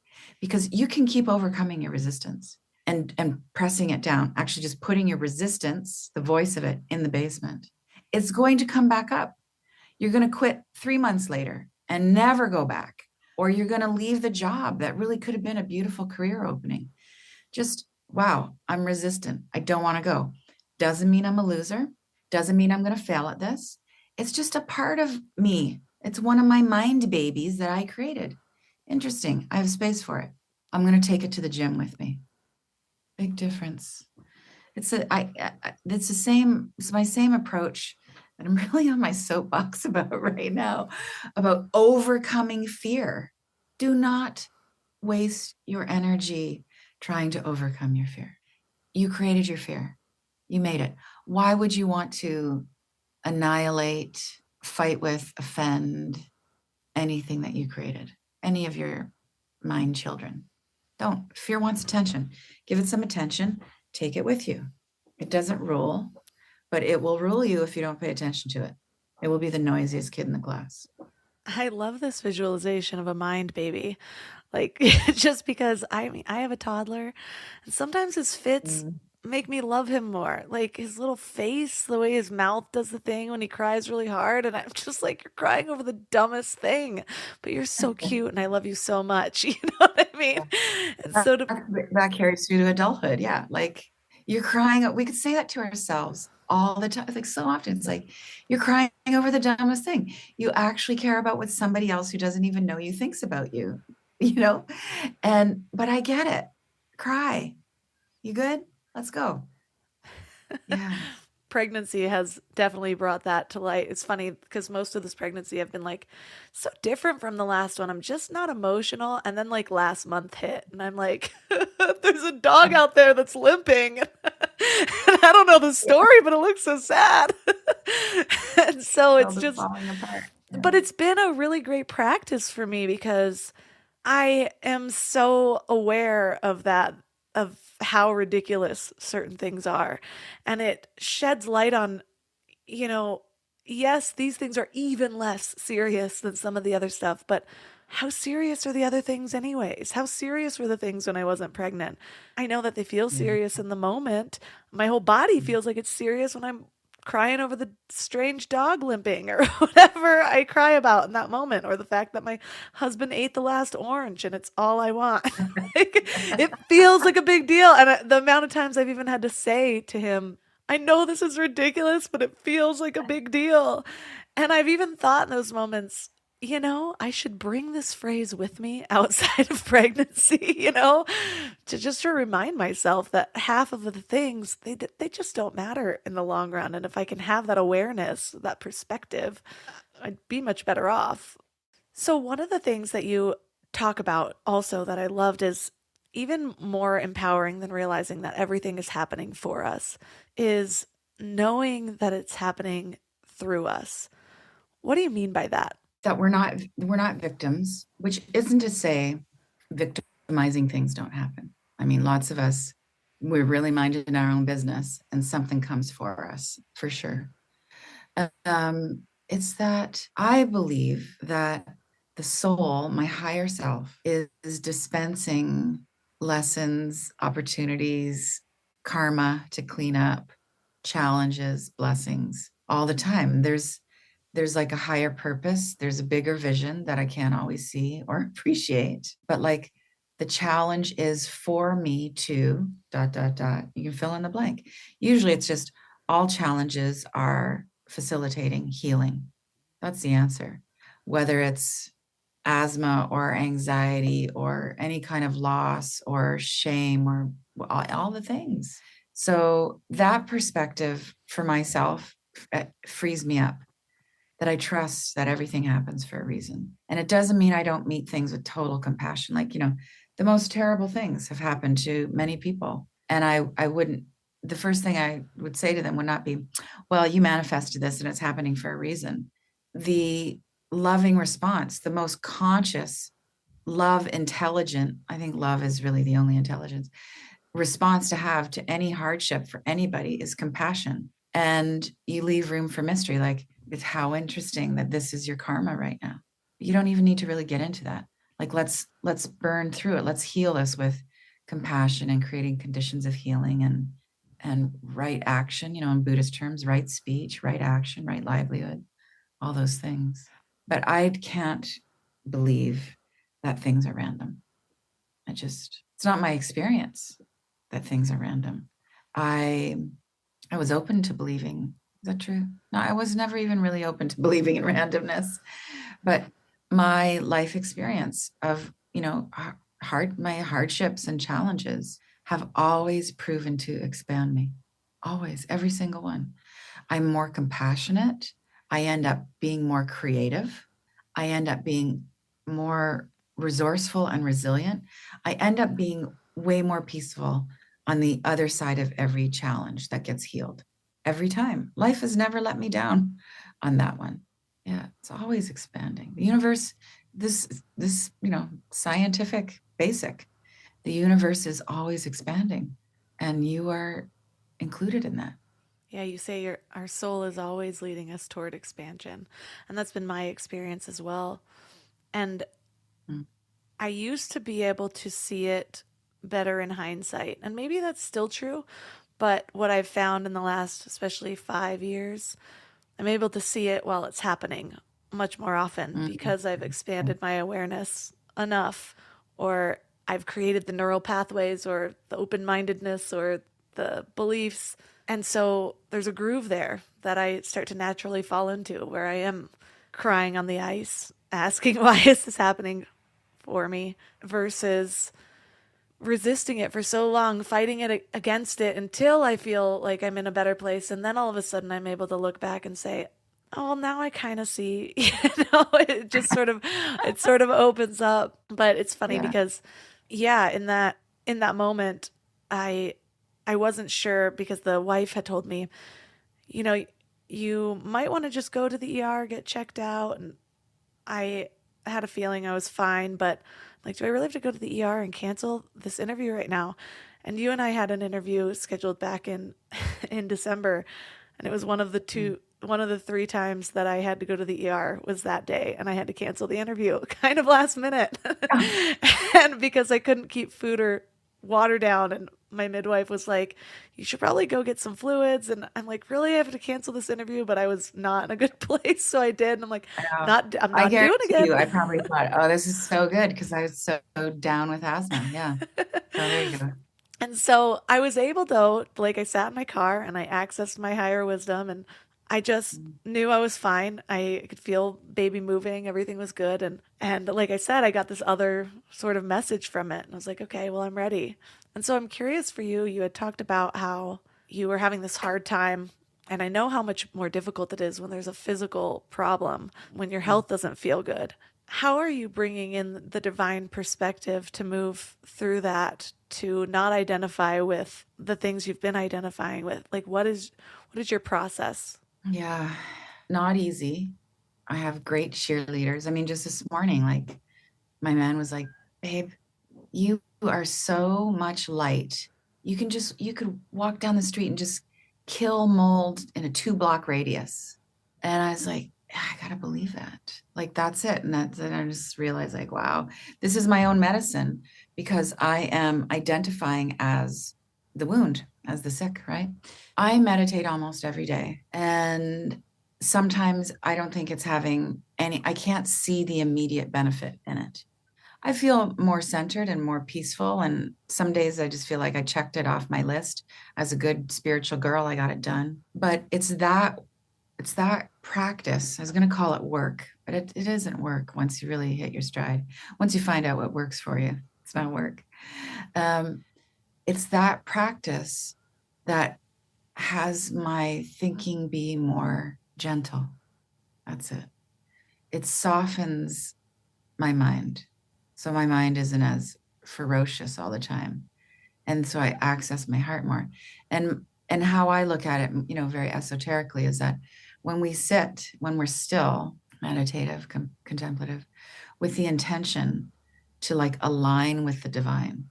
because you can keep overcoming your resistance and pressing it down, actually just putting your resistance, the voice of it, in the basement. It's going to come back up. You're going to quit 3 months later and never go back, or you're going to leave the job that really could have been a beautiful career opening. Just, wow, I'm resistant. I don't want to go. Doesn't mean I'm a loser. Doesn't mean I'm going to fail at this. It's just a part of me. It's one of my mind babies that I created. Interesting. I have space for it. I'm going to take it to the gym with me. Big difference. It's my same approach that I'm really on my soapbox about right now, about overcoming fear. Do not waste your energy trying to overcome your fear. You created your fear. You made it. Why would you want to annihilate, fight with, offend anything that you created? any of your mind children. Don't. Fear wants attention. Give it some attention. Take it with you. It doesn't rule, but it will rule you if you don't pay attention to it. It will be the noisiest kid in the class. I love this visualization of a mind baby. Like, just because I mean, I have a toddler, and sometimes his fits make me love him more. Like his little face, the way his mouth does the thing when he cries really hard, and I'm just like, you're crying over the dumbest thing, but you're so cute, and I love you so much. You know what I mean? And so to That carries through to adulthood. Yeah. Like you're crying. We could say that to ourselves all the time. Like so often it's like, you're crying over the dumbest thing. You actually care about what somebody else who doesn't even know you thinks about you, you know? But I get it. Cry. You good? Let's go. Yeah. pregnancy has definitely brought that to light. It's funny because most of this pregnancy I've been like so different from the last one. I'm just not emotional. And then like last month hit and I'm like, there's a dog out there that's limping. And I don't know the story, but it looks so sad. And so it's just falling apart. Yeah. but it's been a really great practice for me because I am so aware of that, of how ridiculous certain things are. And it sheds light on, you know, yes, these things are even less serious than some of the other stuff, but how serious are the other things, anyways? How serious were the things when I wasn't pregnant? I know that they feel serious in the moment. My whole body feels like it's serious when I'm crying over the strange dog limping or whatever I cry about in that moment, or the fact that my husband ate the last orange and it's all I want. Like, it feels like a big deal. And the amount of times I've even had to say to him, I know this is ridiculous, but it feels like a big deal. And I've even thought in those moments, you know, I should bring this phrase with me outside of pregnancy, you know, to remind myself that half of the things, they just don't matter in the long run. And if I can have that awareness, that perspective, I'd be much better off. So one of the things that you talk about also that I loved is even more empowering than realizing that everything is happening for us is knowing that it's happening through us. What do you mean by that? That we're not victims, which isn't to say victimizing things don't happen. I mean, lots of us, we're really minded in our own business and something comes for us, for sure. It's that I believe that the soul, my higher self, is dispensing lessons, opportunities, karma to clean up, challenges, blessings all the time. There's like a higher purpose. There's a bigger vision that I can't always see or appreciate. But like the challenge is for me to ... You can fill in the blank. Usually it's just all challenges are facilitating healing. That's the answer. Whether it's asthma or anxiety or any kind of loss or shame or all the things. So that perspective for myself frees me up. That I trust that everything happens for a reason. And it doesn't mean I don't meet things with total compassion. Like, you know, the most terrible things have happened to many people. And I wouldn't, the first thing I would say to them would not be, well, you manifested this and it's happening for a reason. The loving response, the most conscious, love, intelligent, I think love is really the only intelligence, response to have to any hardship for anybody is compassion. And you leave room for mystery. Like, it's how interesting that this is your karma right now. You don't even need to really get into that. Like, let's burn through it. Let's heal this with compassion and creating conditions of healing and right action, you know, in Buddhist terms, right speech, right action, right livelihood, all those things. But I can't believe that things are random. It's not my experience that things are random. I was open to believing. Is that true? No, I was never even really open to believing in randomness. But my life experience of, you know, my hardships and challenges have always proven to expand me. Always, every single one. I'm more compassionate. I end up being more creative. I end up being more resourceful and resilient. I end up being way more peaceful on the other side of every challenge that gets healed. Every time. Life has never let me down on that one. Yeah, it's always expanding. The universe this, scientific basic. The universe is always expanding, and you are included in that. Yeah, you say our soul is always leading us toward expansion. And that's been my experience as well. And Mm. I used to be able to see it better in hindsight. And maybe that's still true. But what I've found in the last, especially 5 years, I'm able to see it while it's happening much more often Mm. because I've expanded my awareness enough, or I've created the neural pathways, or the open mindedness, or the beliefs. And so there's a groove there that I start to naturally fall into where I am crying on the ice, asking, why is this happening for me? Versus resisting it for so long, fighting it against it until I feel like I'm in a better place. And then all of a sudden I'm able to look back and say, oh, well, now I kind of see, it sort of opens up. But it's funny Yeah. because, yeah, in that moment, I, I wasn't sure because the wife had told me, you know, you might want to just go to the ER, get checked out. And I had a feeling I was fine, but like, do I really have to go to the ER and cancel this interview right now? And you and I had an interview scheduled back in in December, and it was Mm. one of the three times that I had to go to the ER was that day, and I had to cancel the interview kind of last minute. And because I couldn't keep food or water down, and my midwife was like, you should probably go get some fluids. And I'm like, really? I have to cancel this interview? But I was not in a good place, so I did. And I'm like, Yeah. I'm I not doing guarantee it you, I again. probably thought, oh, this is so good because I was so down with asthma. Yeah. So there you go. And so I was able, though, like I sat in my car and I accessed my higher wisdom, and I just Mm. knew I was fine. I could feel baby moving, everything was good. And like I said, I got this other sort of message from it. And I was like, okay, well, I'm ready. And so I'm curious for you. You had talked about how you were having this hard time. And I know how much more difficult it is when there's a physical problem, when your Mm. health doesn't feel good. How are you bringing in the divine perspective to move through that, to not identify with the things you've been identifying with? Like, what is your process? Yeah. Not easy. I have great cheerleaders. I mean, just this morning, like my man was like, babe, you are so much light. You could walk down the street and just kill mold in a 2 block radius. And I was like, I gotta believe that. Like that's it. And I just realized like, wow, this is my own medicine because I am identifying as the wound, as the sick, right? I meditate almost every day. And sometimes I don't think it's having I can't see the immediate benefit in it. I feel more centered and more peaceful. And some days I just feel like I checked it off my list. As a good spiritual girl, I got it done. But it's that practice. I was going to call it work, but it isn't work once you really hit your stride. Once you find out what works for you, it's not work. Um, it's that practice that has my thinking be more gentle. That's it. It softens my mind. So my mind isn't as ferocious all the time. And so I access my heart more. And how I look at it, very esoterically is that when we're still meditative, contemplative, with the intention to like align with the divine,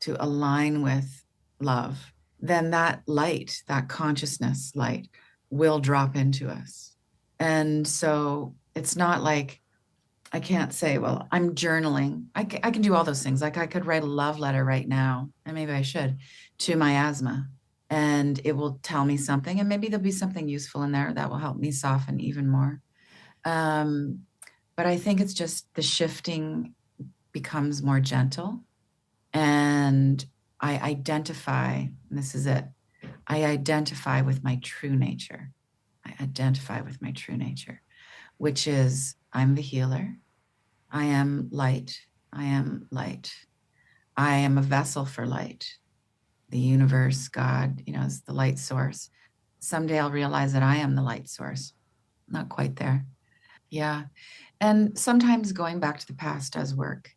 to align with love, then that light, that consciousness light will drop into us. And so it's not like I can't say, well, I'm journaling. I can do all those things. Like I could write a love letter right now, and maybe I should, to my asthma, and it will tell me something, and maybe there'll be something useful in there that will help me soften even more. Um, but I think it's just the shifting becomes more gentle, and I identify, and this is it, I identify with my true nature. I identify with my true nature, which is I'm the healer. I am light. I am light. I am a vessel for light. The universe, God, is the light source. Someday I'll realize that I am the light source. Not quite there. Yeah. And sometimes going back to the past does work.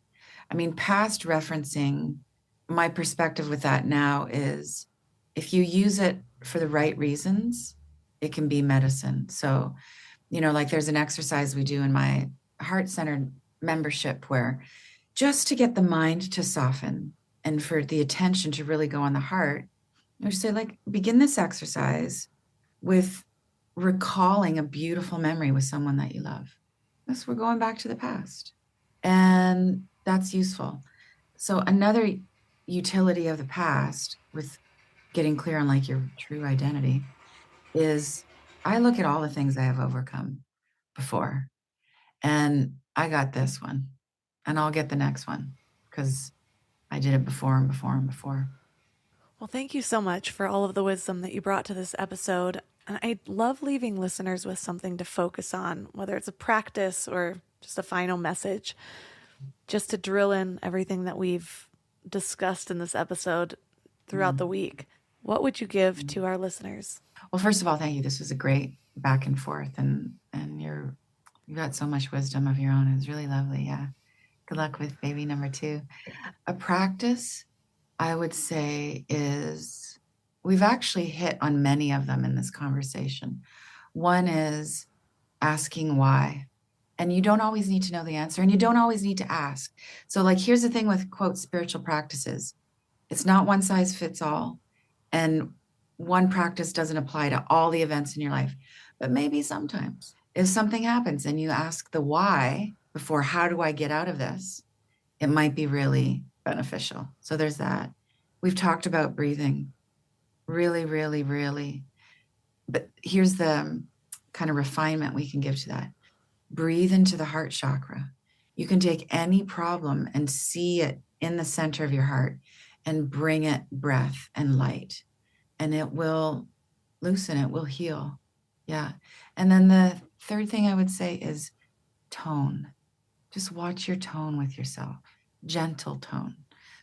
I mean, past referencing, my perspective with that now is if you use it for the right reasons, it can be medicine. So, like there's an exercise we do in my heart centered membership where just to get the mind to soften and for the attention to really go on the heart, I would say, like, begin this exercise with recalling a beautiful memory with someone that you love. Thus, we're going back to the past. And that's useful. So another utility of the past with getting clear on like your true identity is I look at all the things I have overcome before, and I got this one, and I'll get the next one because I did it before and before and before. Well, thank you so much for all of the wisdom that you brought to this episode. And I love leaving listeners with something to focus on, whether it's a practice or just a final message, just to drill in everything that we've discussed in this episode throughout the week. What would you give to our listeners? Well, first of all, thank you. This was a great back and forth, and you got so much wisdom of your own. It was really lovely. Yeah. Good luck with baby number 2. A practice, I would say, is we've actually hit on many of them in this conversation. One is asking why. And you don't always need to know the answer, and you don't always need to ask. So, like, here's the thing with, quote, spiritual practices. It's not one size fits all. And one practice doesn't apply to all the events in your life. But maybe sometimes if something happens and you ask the why before how do I get out of this, it might be really beneficial. So there's that. We've talked about breathing. Really, really, really. But here's the kind of refinement we can give to that. Breathe into the heart chakra. You can take any problem and see it in the center of your heart and bring it breath and light. And it will loosen, it will heal. Yeah. And then the third thing I would say is tone. Just watch your tone with yourself. Gentle tone.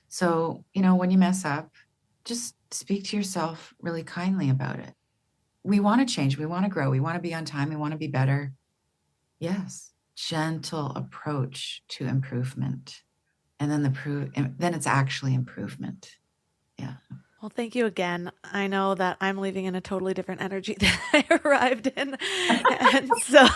So, when you mess up, just speak to yourself really kindly about it. We want to change. We want to grow. We want to be on time. We want to be better. Yes. Gentle approach to improvement. And then it's actually improvement. Yeah. Well, thank you again. I know that I'm leaving in a totally different energy than I arrived in. And so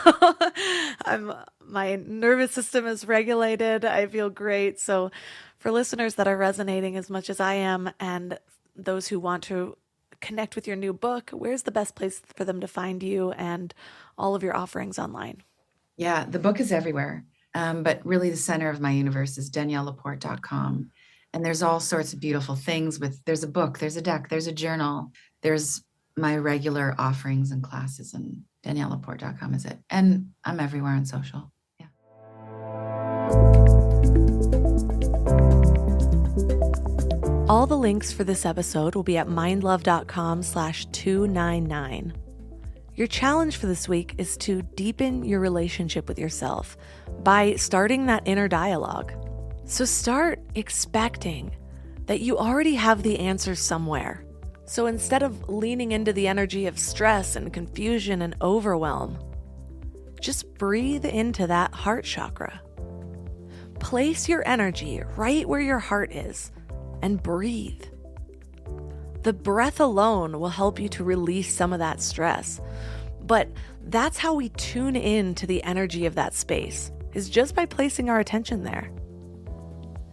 my nervous system is regulated. I feel great. So for listeners that are resonating as much as I am, and those who want to connect with your new book, where's the best place for them to find you and all of your offerings online? Yeah, the book is everywhere. But really the center of my universe is Danielle LaPorte.com. And there's all sorts of beautiful things there's a book, there's a deck, there's a journal, there's my regular offerings and classes, and DanielleLaPorte.com is it. And I'm everywhere on social. Yeah. All the links for this episode will be at mindlove.com/299. Your challenge for this week is to deepen your relationship with yourself by starting that inner dialogue. So start expecting that you already have the answers somewhere. So instead of leaning into the energy of stress and confusion and overwhelm, just breathe into that heart chakra. Place your energy right where your heart is and breathe. The breath alone will help you to release some of that stress. But that's how we tune in to the energy of that space, is just by placing our attention there.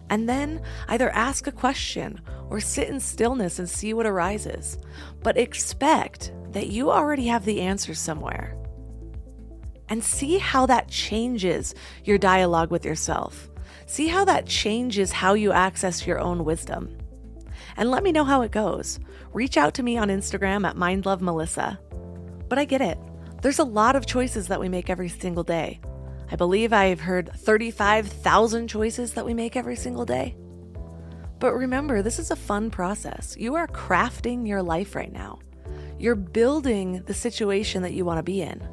And then either ask a question or sit in stillness and see what arises. But expect that you already have the answers somewhere. And see how that changes your dialogue with yourself. See how that changes how you access your own wisdom. And let me know how it goes. Reach out to me on Instagram at mindlovemelissa. But I get it. There's a lot of choices that we make every single day. I believe I've heard 35,000 choices that we make every single day. But remember, this is a fun process. You are crafting your life right now. You're building the situation that you want to be in.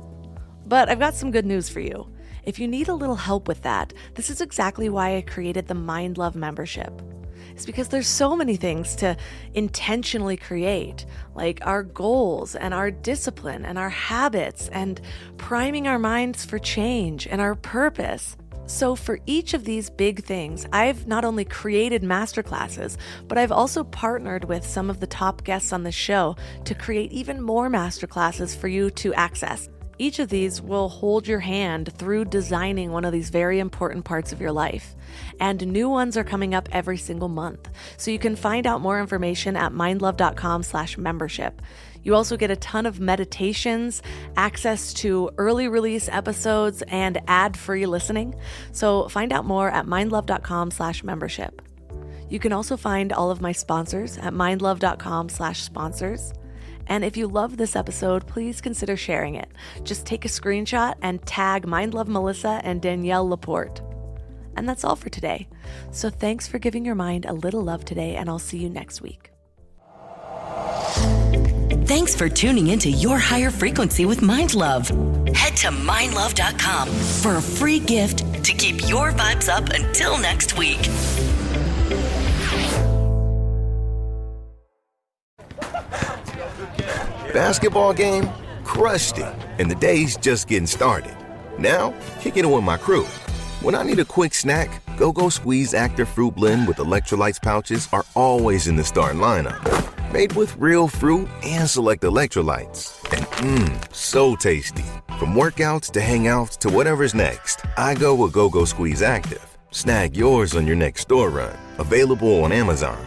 But I've got some good news for you. If you need a little help with that, this is exactly why I created the Mind Love membership. It's because there's so many things to intentionally create, like our goals and our discipline and our habits and priming our minds for change and our purpose. So for each of these big things, I've not only created masterclasses, but I've also partnered with some of the top guests on the show to create even more masterclasses for you to access. Each of these will hold your hand through designing one of these very important parts of your life. And new ones are coming up every single month. So you can find out more information at mindlove.com/membership. You also get a ton of meditations, access to early release episodes, and ad-free listening. So find out more at mindlove.com/membership. You can also find all of my sponsors at mindlove.com/sponsors. And if you love this episode, please consider sharing it. Just take a screenshot and tag MindLove Melissa and Danielle LaPorte. And that's all for today. So thanks for giving your mind a little love today, and I'll see you next week. Thanks for tuning into Your Higher Frequency with Mind Love. Head to mindlove.com for a free gift to keep your vibes up until next week. Basketball game? Crushed it. And the day's just getting started. Now, kicking it with my crew. When I need a quick snack, Go-Go Squeeze Active Fruit Blend with electrolytes pouches are always in the starting lineup. Made with real fruit and select electrolytes. And so tasty. From workouts to hangouts to whatever's next, I go with Go-Go Squeeze Active. Snag yours on your next store run. Available on Amazon.